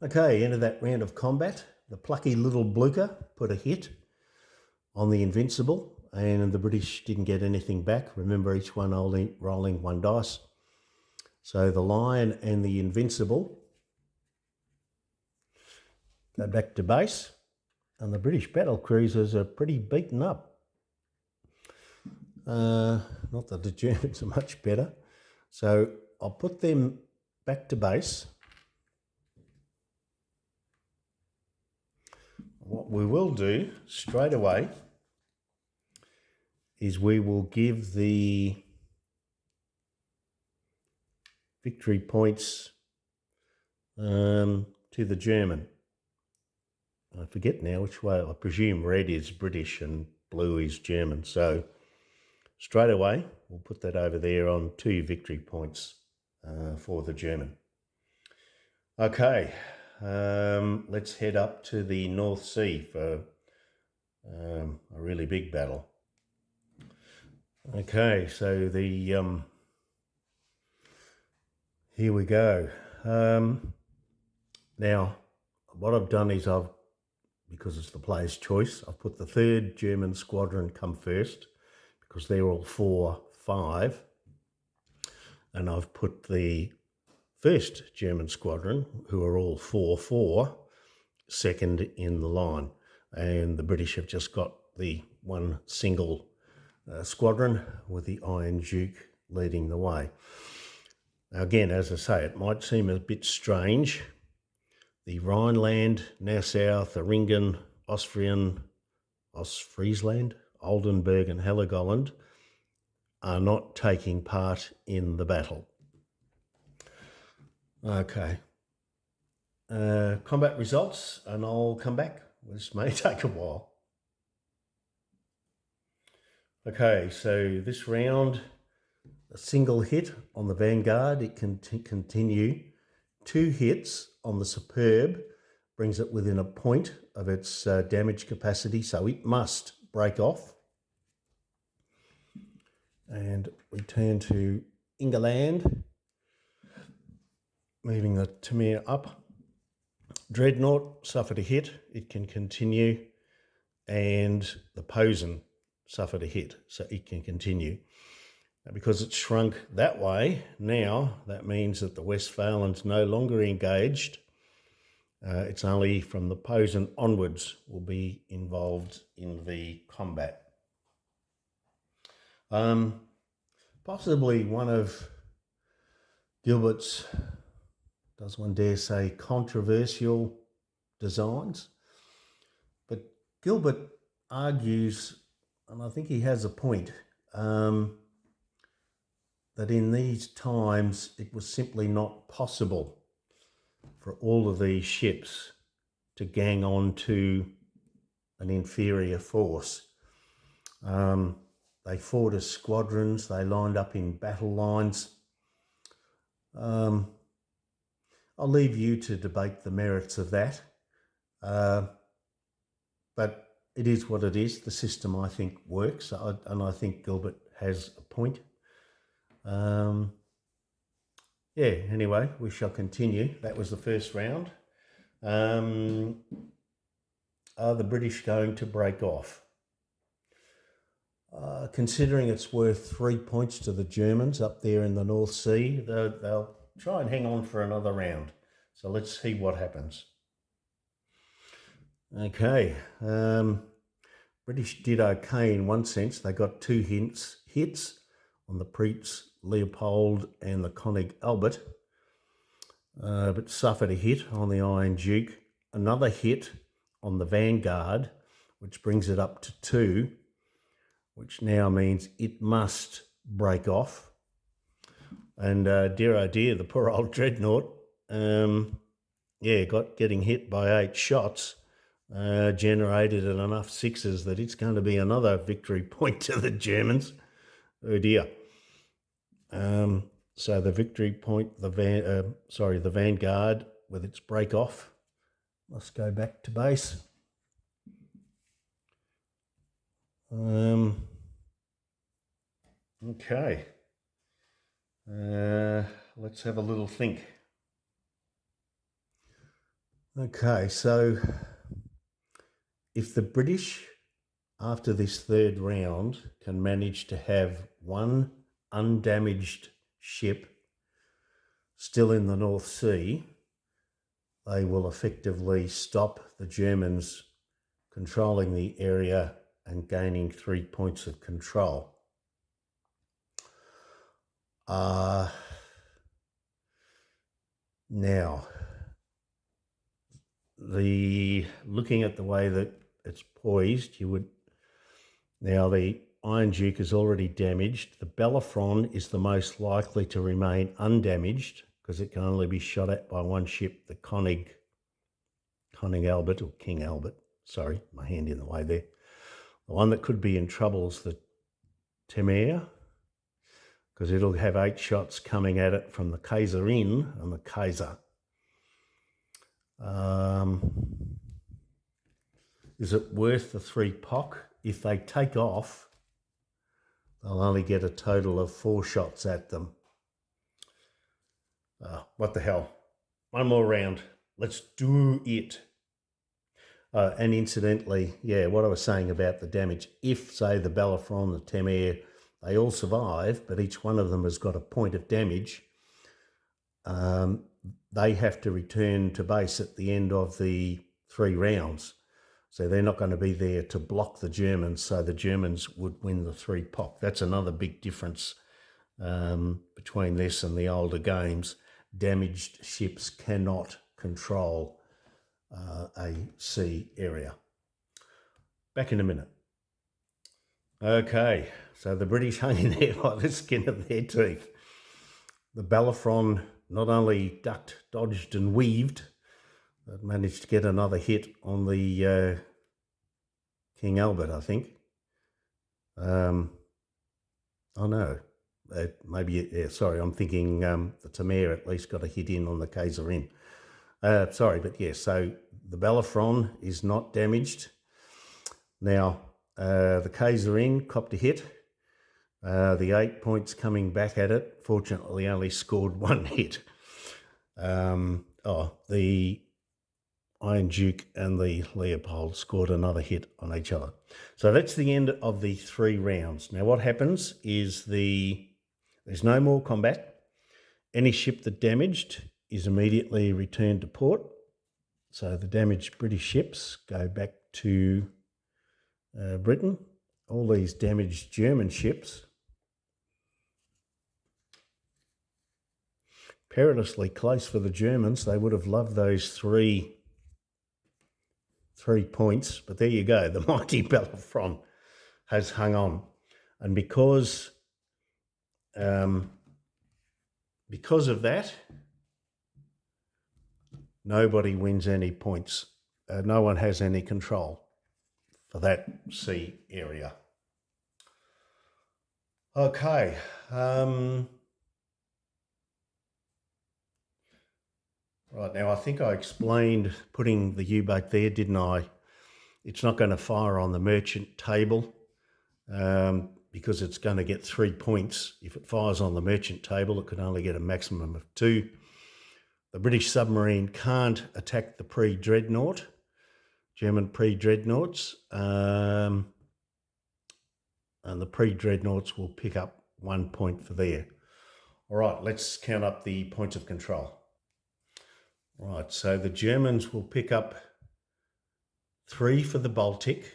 Okay, into that round of combat. The plucky little Blucher put a hit on the Invincible, and the British didn't get anything back. Remember, each one only rolling 1 dice. So the Lion and the Invincible go back to base, and the British battle cruisers are pretty beaten up. Not that the Germans are much better. So I'll put them back to base. What we will do straight away is we will give the victory points to the German. I forget now which way. I presume red is British and blue is German. So straight away, we'll put that over there on 2 victory points for the German. Okay, let's head up to the North Sea for a really big battle. Okay, so here we go. Now, what I've done is because it's the player's choice, I've put the 3rd German squadron come first, because they're all 4-5, and I've put the 1st German squadron, who are all 4-4, second in the line, and the British have just got the one single squadron with the Iron Duke leading the way. Now again, as I say, it might seem a bit strange. The Rhineland, Nassau, Thuringen, Ostfriesland, Oldenburg and Heligoland are not taking part in the battle. Okay. Combat results, and I'll come back This may take a while. Okay, so this round, a single hit on the Vanguard, it can continue. 2 hits on the Superb brings it within a point of its damage capacity, so it must break off. And we turn to England, moving the Tamir up. Dreadnought suffered a hit, it can continue, and the Posen suffered a hit, so it can continue. Now, because it's shrunk that way, now that means that the Westphalen's no longer engaged. It's only from the Posen onwards will be involved in the combat. Possibly one of Gilbert's, does one dare say, controversial designs. But Gilbert argues, and I think he has a point, that in these times it was simply not possible for all of these ships to gang on to an inferior force. They fought as squadrons, they lined up in battle lines. I'll leave you to debate the merits of that, but it is what it is. The system, I think, works, and I think Gilbert has a point. Anyway, we shall continue. That was the first round. Are the British going to break off? Considering it's worth 3 points to the Germans up there in the North Sea, they'll try and hang on for another round. So let's see what happens. Okay, British did okay in one sense. They got 2 hits on the Prince Leopold and the König Albert, but suffered a hit on the Iron Duke, another hit on the Vanguard, which brings it up to 2, which now means it must break off. And dear oh dear, the poor old Dreadnought, getting hit by 8 shots, generated enough 6s that it's going to be another victory point to the Germans. Oh dear. So the victory point, the Vanguard with its break off, must go back to base. Okay. Let's have a little think. Okay, so if the British, after this third round, can manage to have one undamaged ship still in the North Sea, they will effectively stop the Germans controlling the area and gaining 3 points of control. Now, looking at the way that it's poised, now the Iron Duke is already damaged. The Bellerophon is the most likely to remain undamaged because it can only be shot at by one ship, the König Albert, or King Albert. Sorry, my hand in the way there. The one that could be in trouble is the Temir, because it'll have 8 shots coming at it from the Kaiser and the Kaiser. Is it worth the 3 POC? If they take off, they'll only get a total of 4 shots at them. What the hell? One more round. Let's do it. And incidentally, what I was saying about the damage, if, say, the Bellerophon, the Temir, they all survive, but each one of them has got a point of damage, they have to return to base at the end of the 3 rounds. So they're not going to be there to block the Germans, so the Germans would win the 3 POC. That's another big difference between this and the older games. Damaged ships cannot control a sea area. Back in a minute. Okay, so the British hung in there by the skin of their teeth. The Bellerophon not only ducked, dodged and weaved, I'd managed to get another hit on the King Albert, I think. Oh no, maybe, yeah, sorry, I'm thinking the Tamir at least got a hit in on the Kaiser in. Sorry, but yes, so the Bellerophon is not damaged. Now, the Kaiser in copped a hit. The 8 points coming back at it, fortunately only scored one hit. The Iron Duke and the Leopold scored another hit on each other. So that's the end of the 3 rounds. Now what happens is there's no more combat. Any ship that damaged is immediately returned to port. So the damaged British ships go back to Britain. All these damaged German ships, perilously close for the Germans. They would have loved those 3 points, but there you go. The mighty Bellerophon has hung on, and because of that, nobody wins any points. No one has any control for that sea area. Okay. Right, now I think I explained putting the U-boat there, didn't I? It's not going to fire on the merchant table because it's going to get 3 points. If it fires on the merchant table, it can only get a maximum of 2. The British submarine can't attack the pre-dreadnought, German pre-dreadnoughts, and the pre-dreadnoughts will pick up 1 point for there. All right, let's count up the points of control. Right, so the Germans will pick up 3 for the Baltic,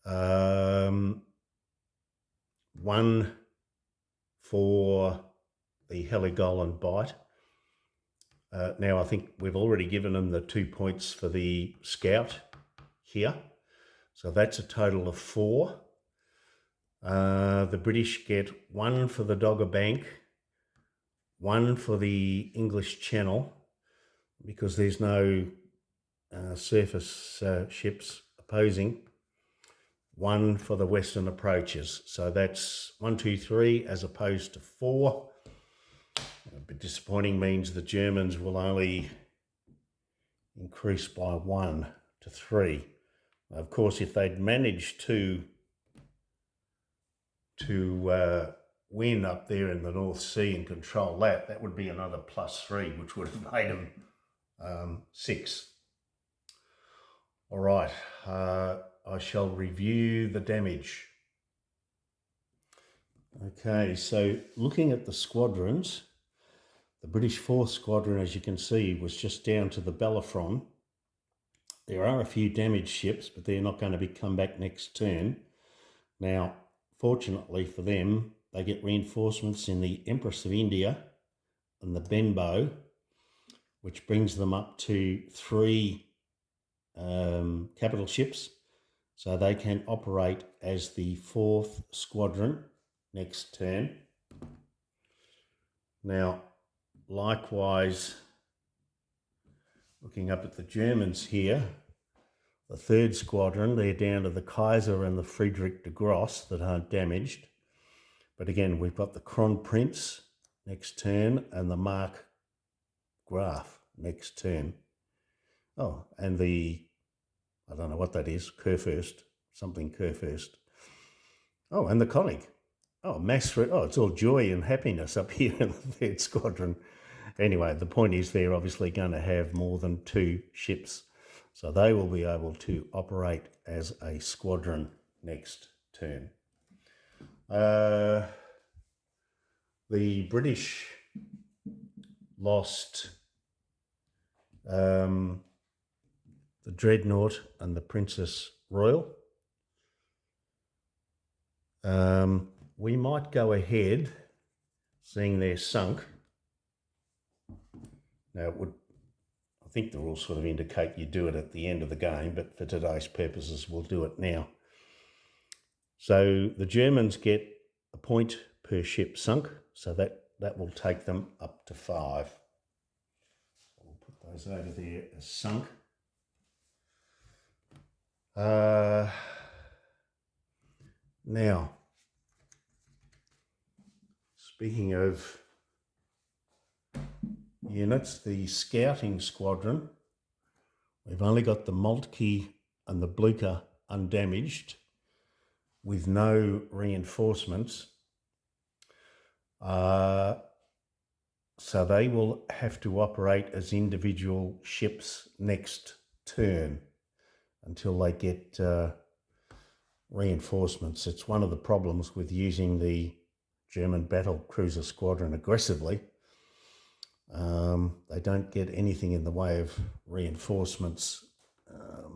1 for the Heligoland Bight. Now I think we've already given them the 2 points for the Scout here, so that's a total of 4. The British get 1 for the Dogger Bank, 1 for the English Channel, because there's no surface ships opposing, 1 for the Western approaches. So that's 1, 2, 3 as opposed to 4. A bit disappointing, means the Germans will only increase by 1 to 3. Of course, if they'd managed to win up there in the North Sea and control that, that would be another +3, which would have made them 6. All right, I shall review the damage. Okay, so looking at the squadrons, the British 4th Squadron, as you can see, was just down to the Bellerophon. There are a few damaged ships, but they're not going to come back next turn. Now, fortunately for them, they get reinforcements in the Empress of India and the Benbow, which brings them up to 3 capital ships, so they can operate as the 4th Squadron next turn. Now, likewise, looking up at the Germans here, the 3rd Squadron, they're down to the Kaiser and the Friedrich de Gross that aren't damaged. But again, we've got the Kronprinz next turn and the Mark Graf next turn. Oh, and the, I don't know what that is, Kurfürst, something Kurfürst. Oh, and the Konig. Oh, it's all joy and happiness up here in the 3rd Squadron. Anyway, the point is they're obviously going to have more than 2 ships, so they will be able to operate as a squadron next turn. The British lost the Dreadnought and the Princess Royal. We might go ahead, seeing they're sunk. Now, I think the rules sort of indicate you do it at the end of the game, but for today's purposes, we'll do it now. So the Germans get a point per ship sunk, so that will take them up to 5. those over there are sunk. Now, speaking of units, the scouting squadron, we've only got the Moltke and the Blucher undamaged with no reinforcements. So they will have to operate as individual ships next turn until they get reinforcements. It's one of the problems with using the German battle cruiser squadron aggressively. They don't get anything in the way of reinforcements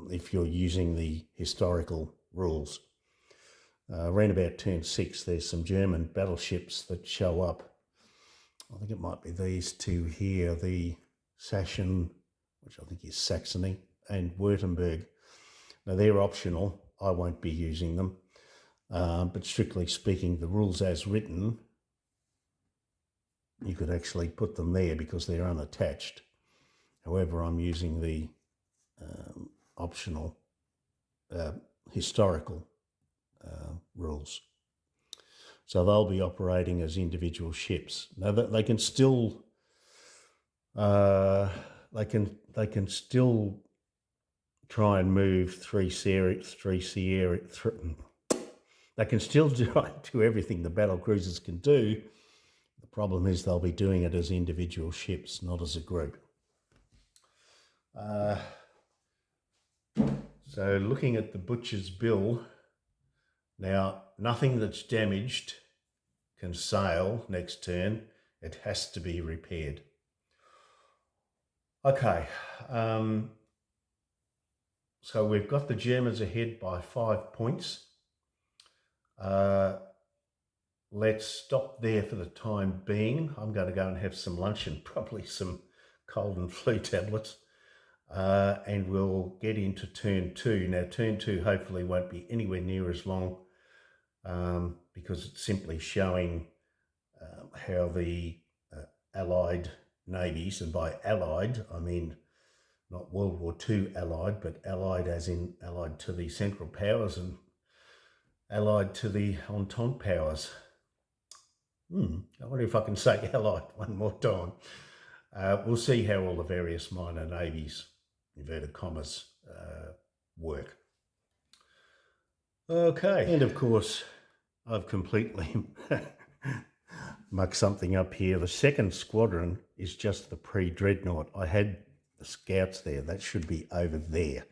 if you're using the historical rules. Around about turn 6, there's some German battleships that show up. I think it might be these two here, the Sachsen, which I think is Saxony, and Württemberg. Now, they're optional. I won't be using them. But strictly speaking, the rules as written, you could actually put them there because they're unattached. However, I'm using the optional historical rules. So they'll be operating as individual ships. Now that they can still they can still try and move they can still do everything the battle cruisers can do. The problem is they'll be doing it as individual ships, not as a group. So looking at the butcher's bill, now nothing that's damaged can sail next turn. It has to be repaired. Okay, so we've got the Germans ahead by 5 points. Let's stop there for the time being. I'm going to go and have some lunch and probably some cold and flu tablets. And we'll get into turn 2. Now, turn 2 hopefully won't be anywhere near as long because it's simply showing how the Allied navies, and by Allied, I mean not World War II Allied, but Allied as in allied to the Central Powers and allied to the Entente Powers. I wonder if I can say Allied one more time. We'll see how all the various minor navies, inverted commas, work. Okay, and of course, I've completely mucked something up here. The second squadron is just the pre-dreadnought. I had the scouts there. That should be over there.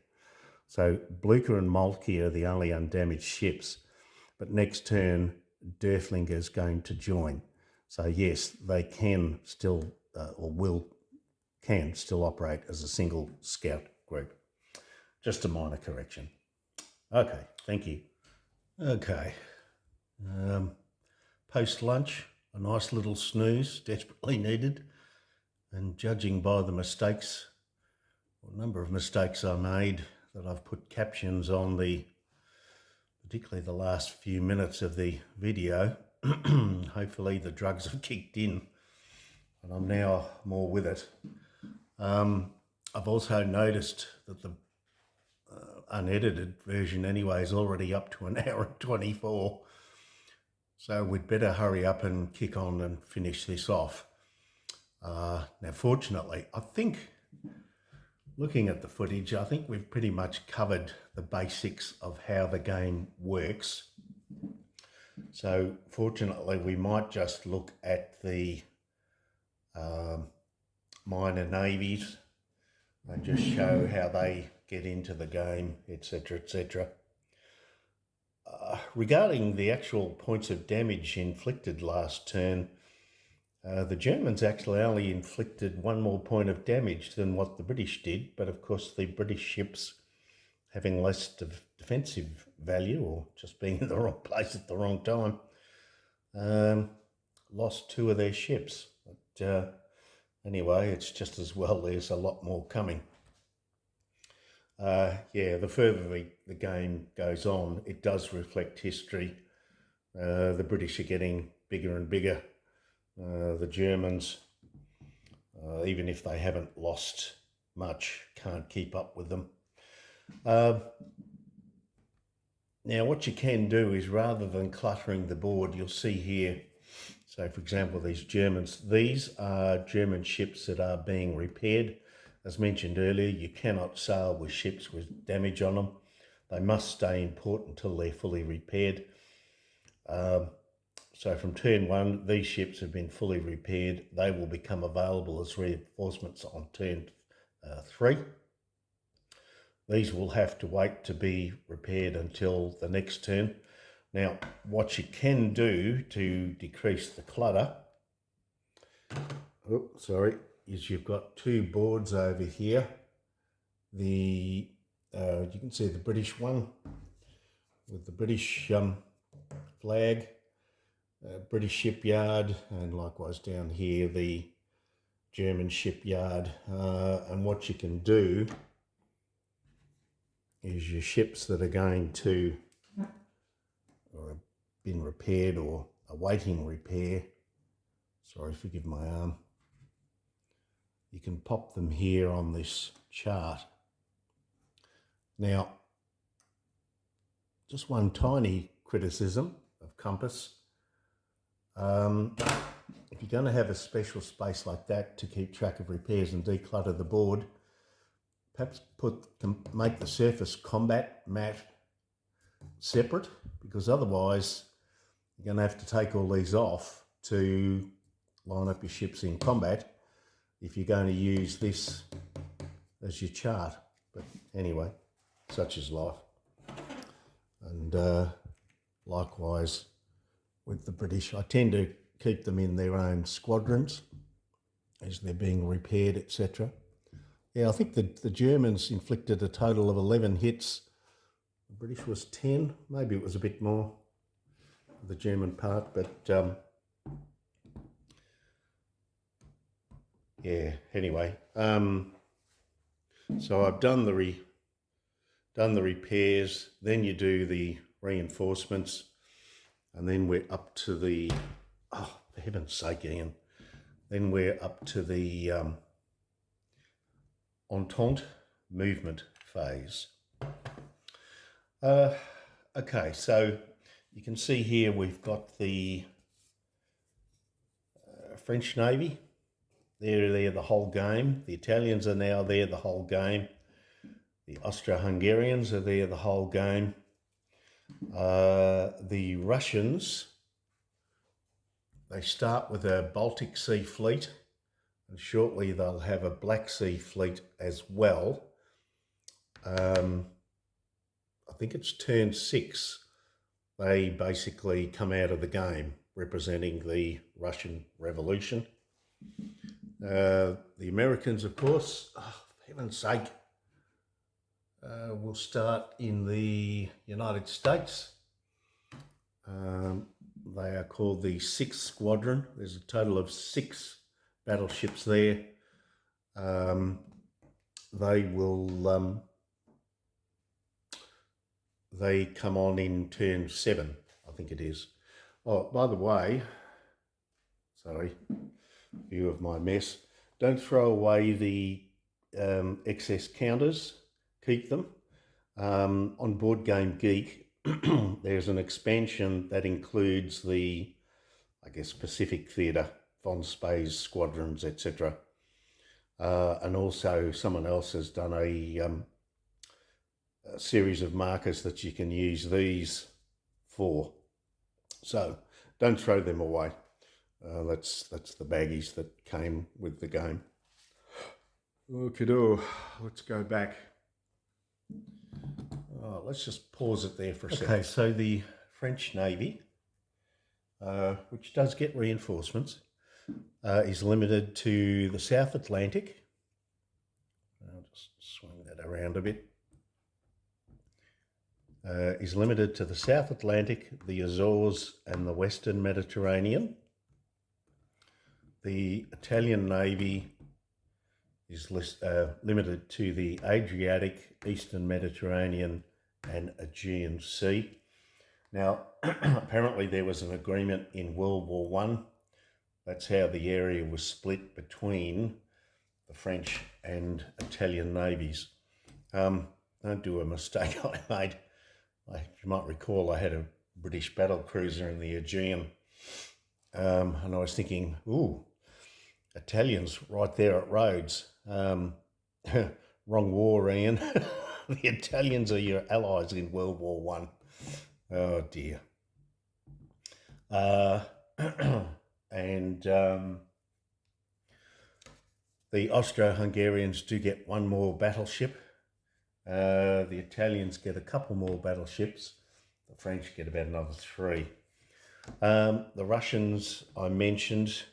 So Blucher and Moltke are the only undamaged ships. But next turn, Derfflinger's going to join. So yes, they can still, can still operate as a single scout group. Just a minor correction. Okay, thank you. Okay, post-lunch, a nice little snooze, desperately needed. And judging by the mistakes, a number of mistakes I made, that I've put captions on particularly the last few minutes of the video. Hopefully the drugs have kicked in and I'm now more with it. I've also noticed that the unedited version anyway is already up to 1 hour and 24. So we'd better hurry up and kick on and finish this off. Now, fortunately, I think, looking at the footage, I think we've pretty much covered the basics of how the game works. So fortunately, we might just look at the minor navies and just show how they get into the game, etc., etc. Regarding the actual points of damage inflicted last turn, the Germans actually only inflicted 1 more point of damage than what the British did, but of course the British ships, having less defensive value or just being in the wrong place at the wrong time, lost 2 of their ships. But anyway, it's just as well there's a lot more coming. The further the game goes on, it does reflect history. The British are getting bigger and bigger. The Germans, even if they haven't lost much, can't keep up with them. Now what you can do is, rather than cluttering the board, you'll see here, so for example, these are German ships that are being repaired. As mentioned earlier, you cannot sail with ships with damage on them. They must stay in port until they're fully repaired. So from turn 1, these ships have been fully repaired. They will become available as reinforcements on turn 3. These will have to wait to be repaired until the next turn. Now, what you can do to decrease the clutter, is you've got 2 boards over here. You can see the British one with the British flag, British shipyard, and likewise down here the German shipyard. And what you can do is your ships that are going to, or have been repaired or awaiting repair, sorry, forgive my arm, you can pop them here on this chart. Now, just one tiny criticism of compass. If you're going to have a special space like that to keep track of repairs and declutter the board, perhaps make the surface combat mat separate, because otherwise you're going to have to take all these off to line up your ships in combat if you're going to use this as your chart. But anyway, such is life. And likewise with the British, I tend to keep them in their own squadrons as they're being repaired, etc. Yeah, I think the Germans inflicted a total of 11 hits. The British was 10, maybe it was a bit more, the German part, but yeah, anyway. So I've done the repairs, then you do the reinforcements, and then we're up to the, oh, for heaven's sake, Ian, then we're up to the Entente movement phase. Okay, so you can see here we've got the French Navy. They're there the whole game. The Italians are now there the whole game. The Austro-Hungarians are there the whole game. The Russians, they start with a Baltic Sea fleet, and shortly they'll have a Black Sea fleet as well. I think it's turn 6. They basically come out of the game representing the Russian Revolution. The Americans, of course, oh, for heaven's sake, will start in the United States. They are called the 6th Squadron. There's a total of 6 battleships there. They come on in turn 7, I think it is. Oh, by the way, sorry, view of my mess. Don't throw away the excess counters. Keep them. On Board Game Geek, there's an expansion that includes the, I guess, PacificTheatre, Von Spey's squadrons, etc. And also someone else has done a series of markers that you can use these for. So don't throw them away. That's the baggies that came with the game. Okay, let's go back. Oh, let's just pause it there for a second. Okay, so the French Navy, which does get reinforcements, is limited to the South Atlantic. I'll just swing that around a bit. Is limited to the South Atlantic, the Azores, and the Western Mediterranean. The Italian Navy is limited to the Adriatic, Eastern Mediterranean, and Aegean Sea. Now, apparently there was an agreement in World War I. That's how the area was split between the French and Italian navies. Don't do a mistake I made. You might recall I had a British battle cruiser in the Aegean, and I was thinking, ooh, Italians right there at Rhodes. Wrong war, Ian. The Italians are your allies in World War One. Oh dear. And the Austro-Hungarians do get one more battleship. The Italians get a couple more battleships. The French get about another 3. The Russians, I mentioned.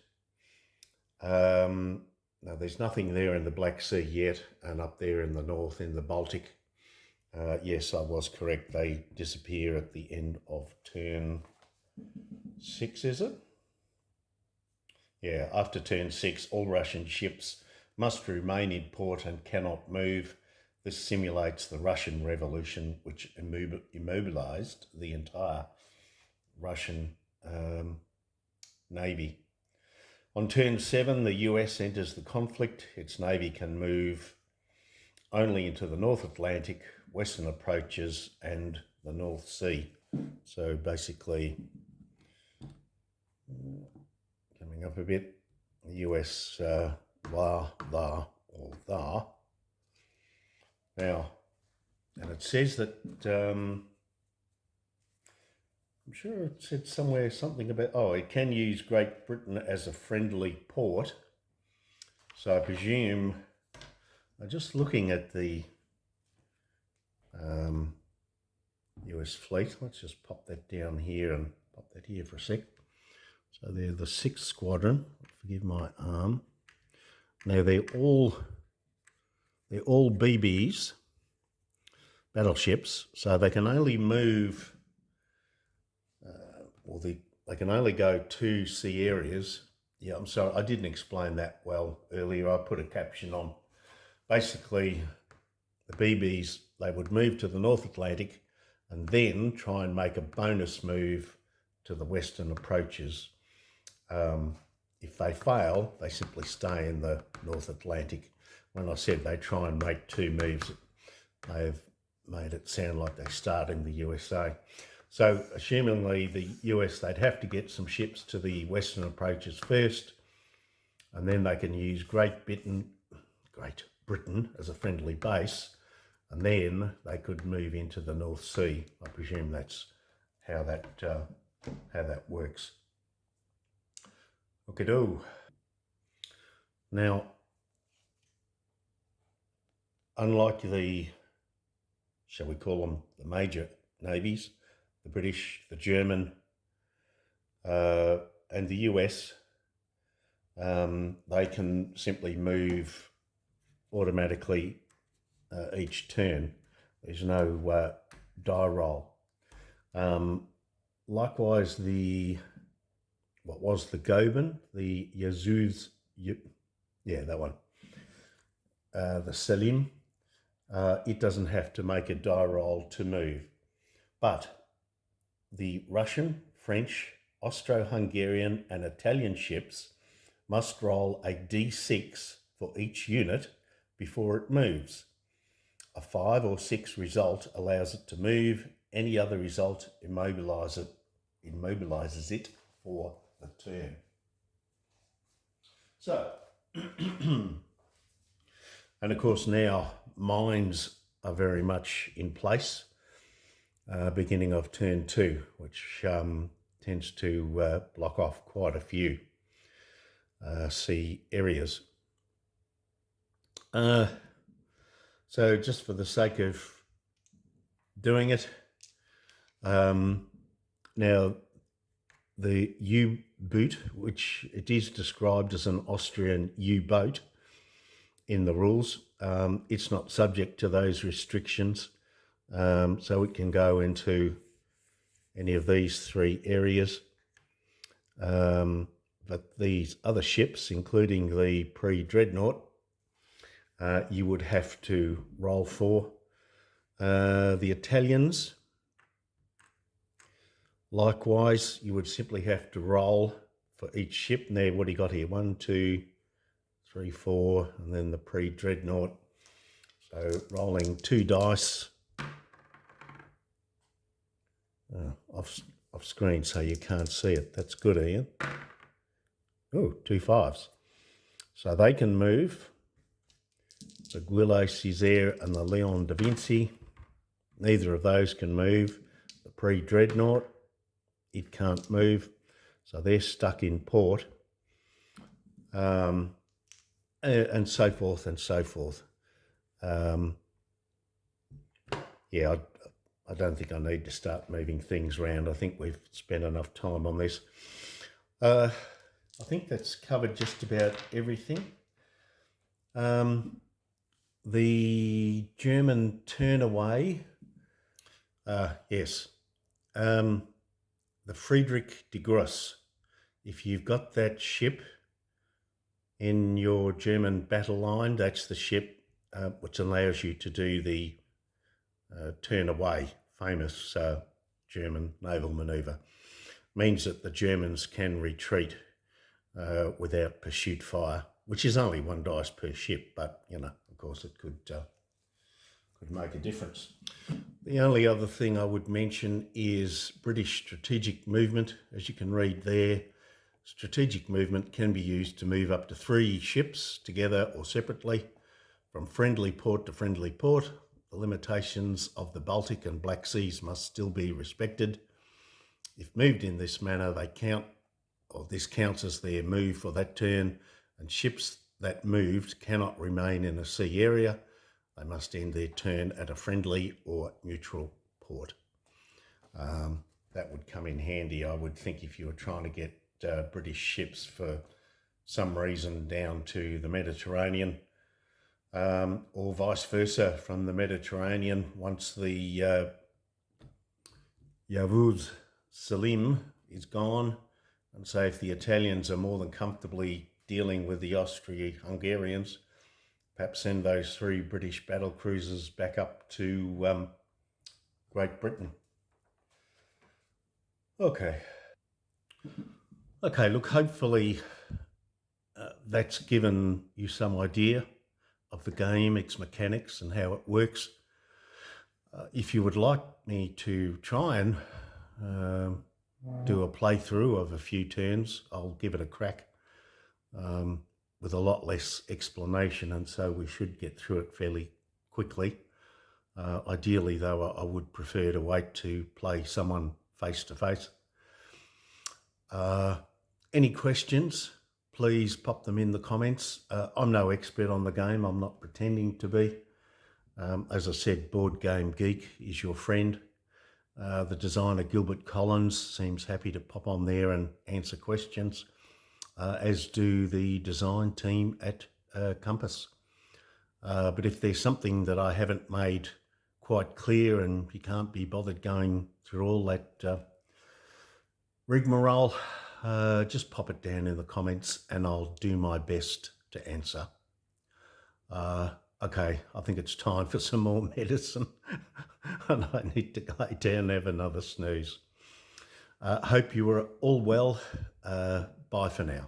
Now, there's nothing there in the Black Sea yet, and up there in the north in the Baltic. Yes, I was correct. They disappear at the end of turn 6, is it? Yeah, after turn 6, all Russian ships must remain in port and cannot move. This simulates the Russian Revolution, which immobilized the entire Russian Navy. On turn 7, the US enters the conflict. Its Navy can move only into the North Atlantic, Western approaches, and the North Sea. So basically, coming up a bit, the US Now, and it says that, I'm sure it said somewhere something about, it can use Great Britain as a friendly port. So I presume, just looking at the US fleet, let's just pop that down here and pop that here for a sec. So they're the 6th squadron, forgive my arm. Now they're all BBs, battleships, so they can only move, they can only go 2 sea areas. Yeah, I'm sorry, I didn't explain that well earlier. I put a caption on. Basically, the BBs, they would move to the North Atlantic and then try and make a bonus move to the western approaches. If they fail, they simply stay in the North Atlantic. When I said they try and make 2 moves, they've made it sound like they start in the USA. So assumingly the US, they'd have to get some ships to the western approaches first, and then they can use Great Britain as a friendly base, and then they could move into the North Sea. I presume that's how that works. Okay-do. Now, unlike the, shall we call them the major navies, the British, the German, and the US, they can simply move automatically each turn. There's no die roll. Likewise, what was the Goeben, the Yazuz, that one, the Selim, it doesn't have to make a die roll to move. But the Russian, French, Austro-Hungarian and Italian ships must roll a d6 for each unit before it moves. A 5 or 6 result allows it to move. Any other result immobilizes it for the turn. So, and of course now mines are very much in place, beginning of turn 2, which tends to block off quite a few sea areas. So just for the sake of doing it, now the U-boot, which it is described as an Austrian U-boat in the rules, it's not subject to those restrictions, so it can go into any of these 3 areas. But these other ships, including the pre-dreadnought, you would have to roll for. The Italians, likewise, you would simply have to roll for each ship. Now, what do you got here? 1, 2, 3, 4, and then the pre-dreadnought. So rolling 2 dice off screen so you can't see it. That's good, Ian. Oh, 2 5s. So they can move. The Guillet Césaire and the Leon da Vinci. Neither of those can move. The pre-dreadnought, it can't move. So they're stuck in port. And so forth and so forth. Yeah, I don't think I need to start moving things around. I think we've spent enough time on this. I think that's covered just about everything. The German turn away, yes. The Friedrich de Gross. If you've got that ship in your German battle line, that's the ship which allows you to do the turn away, famous German naval manoeuvre. Means that the Germans can retreat without pursuit fire, which is only 1 dice per ship, but, you know, of course it could make a difference. The only other thing I would mention is British strategic movement. As you can read there, strategic movement can be used to move up to 3 ships together or separately from friendly port to friendly port. The limitations of the Baltic and Black Seas must still be respected. If moved in this manner, they count, or this counts as their move for that turn, and ships that moved cannot remain in a sea area. They must end their turn at a friendly or neutral port. That would come in handy, I would think, if you were trying to get British ships for some reason down to the Mediterranean, or vice versa from the Mediterranean. Once the W.A.S V.I.T.P is gone, and so if the Italians are more than comfortably dealing with the Austro-Hungarians, perhaps send those 3 British battle cruisers back up to Great Britain. Okay, look, hopefully that's given you some idea of the game, its mechanics and how it works. If you would like me to try and do a playthrough of a few turns, I'll give it a crack with a lot less explanation, and so we should get through it fairly quickly. Ideally, though, I would prefer to wait to play someone face to face. Any questions, please pop them in the comments. I'm no expert on the game. I'm not pretending to be. As I said, Board Game Geek is your friend. The designer, Gilbert Collins, seems happy to pop on there and answer questions, as do the design team at Compass. But if there's something that I haven't made quite clear and you can't be bothered going through all that rigmarole, just pop it down in the comments and I'll do my best to answer. Okay, I think it's time for some more medicine and I need to lie down and have another snooze. Hope you are all well. Bye for now.